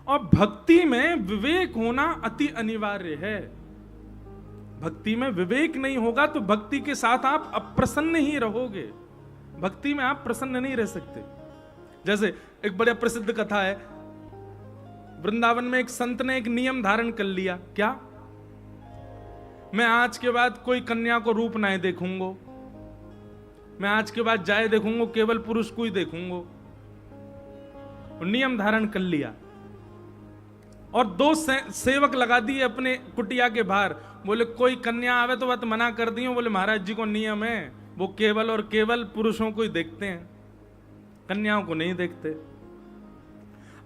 और भक्ति में विवेक होना अति अनिवार्य है। भक्ति में विवेक नहीं होगा तो भक्ति के साथ आप अप्रसन्न ही रहोगे। भक्ति में आप प्रसन्न नहीं रह सकते। जैसे एक बड़ा प्रसिद्ध कथा है, वृंदावन में एक संत ने एक नियम धारण कर लिया। क्या? मैं आज के बाद कोई कन्या को रूप नहीं देखूंगा, मैं आज के बाद जाए देखूंगा, केवल पुरुष को ही देखूंगा। नियम धारण कर लिया और 2 सेवक लगा दिए अपने कुटिया के बाहर। बोले कोई कन्या आवे तो बात मना कर दियो। बोले महाराज जी को नियम है, वो केवल और केवल पुरुषों को ही देखते हैं, कन्याओं को नहीं देखते।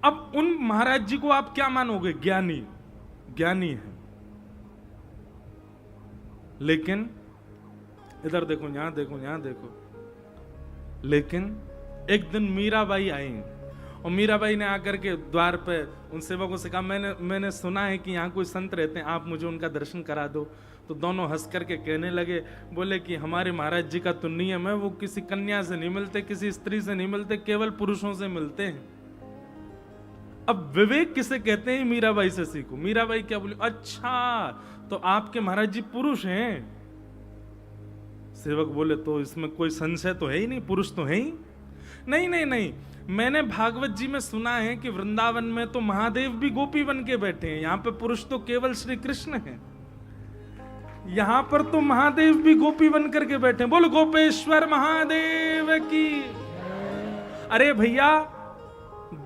अब उन महाराज जी को आप क्या मानोगे? ज्ञानी, ज्ञानी है। लेकिन इधर देखो, यहां देखो, यहां देखो। लेकिन एक दिन मीराबाई आई और मीराबाई ने आकर के द्वार पे उन सेवकों से कहा, मैंने सुना है कि यहाँ कोई संत रहते हैं, आप मुझे उनका दर्शन करा दो। तो दोनों हंस करके कहने लगे, बोले कि हमारे महाराज जी का तो नियम है, वो किसी कन्या से नहीं मिलते, किसी स्त्री से नहीं मिलते, केवल पुरुषों से मिलते हैं। अब विवेक किसे कहते हैं? मीराबाई से सीखो। मीराबाई क्या बोली? अच्छा, तो आपके महाराज जी पुरुष हैं? सेवक बोले तो इसमें कोई संशय तो है ही नहीं, पुरुष तो है ही नहीं। नहीं नहीं, मैंने भागवत जी में सुना है कि वृंदावन में तो महादेव भी गोपी बन के बैठे हैं, यहाँ पे पुरुष तो केवल श्री कृष्ण है, यहां पर तो महादेव भी गोपी बन करके बैठे हैं। बोलो गोपेश्वर महादेव की। अरे भैया,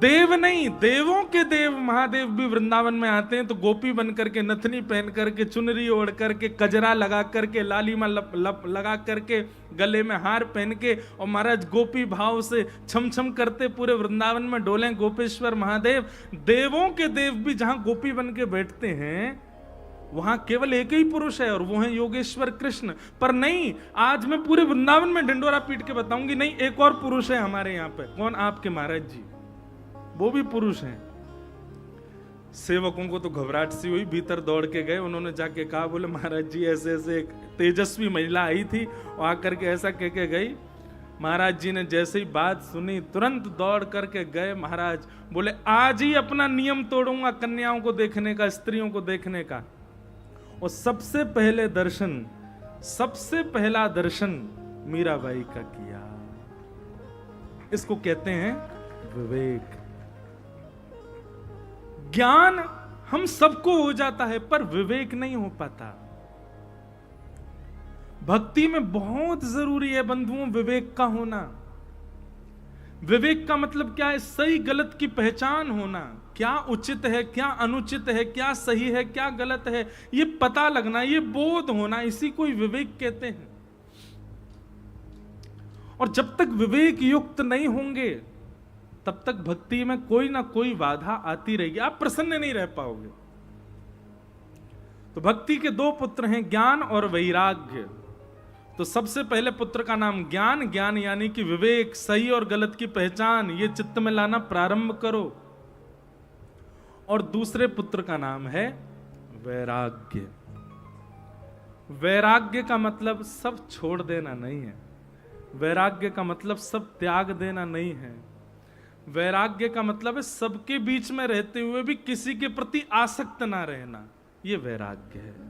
देव नहीं, देवों के देव महादेव भी वृंदावन में आते हैं तो गोपी बन करके, नथनी पहन करके, चुनरी ओढ़ करके, कजरा लगा करके, लालीमा लगा करके, गले में हार पहन के, और महाराज गोपी भाव से छम छम करते पूरे वृंदावन में डोलें गोपेश्वर महादेव। देवों के देव भी जहां गोपी बन के बैठते हैं वहां केवल एक ही पुरुष है और वो है योगेश्वर कृष्ण। पर नहीं, आज मैं पूरे वृंदावन में ढिंडोरा पीट के बताऊंगी, नहीं, एक और पुरुष है हमारे यहाँ पे। कौन? आपके महाराज जी, वो भी पुरुष हैं। सेवकों को तो घबराहट सी हुई, भीतर दौड़ के गए, उन्होंने जाके कहा, बोले महाराज जी ऐसे ऐसे एक तेजस्वी महिला आई थी और आकर के ऐसा कह के गई। महाराज जी ने जैसे ही बात सुनी तुरंत दौड़ करके गए। महाराज बोले आज ही अपना नियम तोड़ूंगा कन्याओं को देखने का, स्त्रियों को देखने का। और सबसे पहला दर्शन मीराबाई का किया। इसको कहते हैं विवेक। ज्ञान हम सबको हो जाता है पर विवेक नहीं हो पाता। भक्ति में बहुत जरूरी है बंधुओं विवेक का होना। विवेक का मतलब क्या है? सही गलत की पहचान होना। क्या उचित है, क्या अनुचित है, क्या सही है, क्या गलत है, ये पता लगना, ये बोध होना, इसी को विवेक कहते हैं। और जब तक विवेक युक्त नहीं होंगे तब तक भक्ति में कोई ना कोई बाधा आती रहेगी, आप प्रसन्न नहीं रह पाओगे। तो भक्ति के 2 पुत्र हैं, ज्ञान और वैराग्य। तो सबसे पहले पुत्र का नाम ज्ञान, ज्ञान यानी कि विवेक, सही और गलत की पहचान, ये चित्त में लाना प्रारंभ करो। और दूसरे पुत्र का नाम है वैराग्य। वैराग्य का मतलब सब छोड़ देना नहीं है, वैराग्य का मतलब सब त्याग देना नहीं है। वैराग्य का मतलब है सबके बीच में रहते हुए भी किसी के प्रति आसक्त ना रहना, ये वैराग्य है।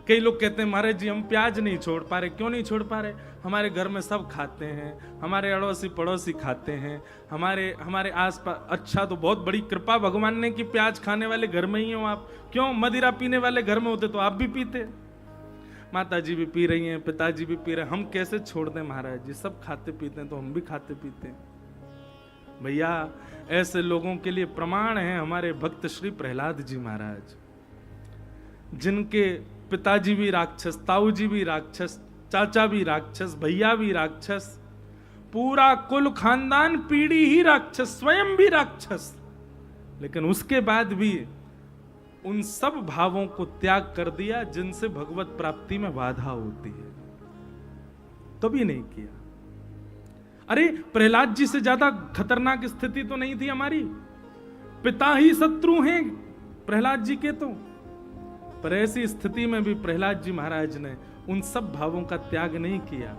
कई लोग कहते हैं महाराज जी हम प्याज नहीं छोड़ पा रहे। क्यों नहीं छोड़ पा रहे? हमारे घर में सब खाते हैं, हमारे अड़ोसी पड़ोसी खाते हैं, हमारे आसपास। अच्छा, तो बहुत बड़ी कृपा भगवान ने कि प्याज खाने वाले घर में ही हो आप। क्यों? मदिरा पीने वाले घर में होते तो आप भी पीते। माता जी भी पी रही हैं, पिताजी भी पी रहे हैं, हम कैसे छोड़ दें महाराज जी? सब खाते पीते हैं तो हम भी खाते पीते हैं। भैया ऐसे लोगों के लिए प्रमाण है हमारे भक्त श्री प्रहलाद जी महाराज, जिनके पिताजी भी राक्षस, ताऊ जी भी राक्षस, चाचा भी राक्षस, भैया भी राक्षस, पूरा कुल खानदान पीढ़ी ही राक्षस, स्वयं भी राक्षस। लेकिन उसके बाद भी उन सब भावों को त्याग कर दिया जिनसे भगवत प्राप्ति में बाधा होती है, तो भी नहीं किया। अरे प्रहलाद जी से ज्यादा खतरनाक स्थिति तो नहीं थी हमारी, पिता ही शत्रु हैं प्रहलाद जी के तो। पर ऐसी स्थिति में भी प्रहलाद जी महाराज ने उन सब भावों का त्याग नहीं किया।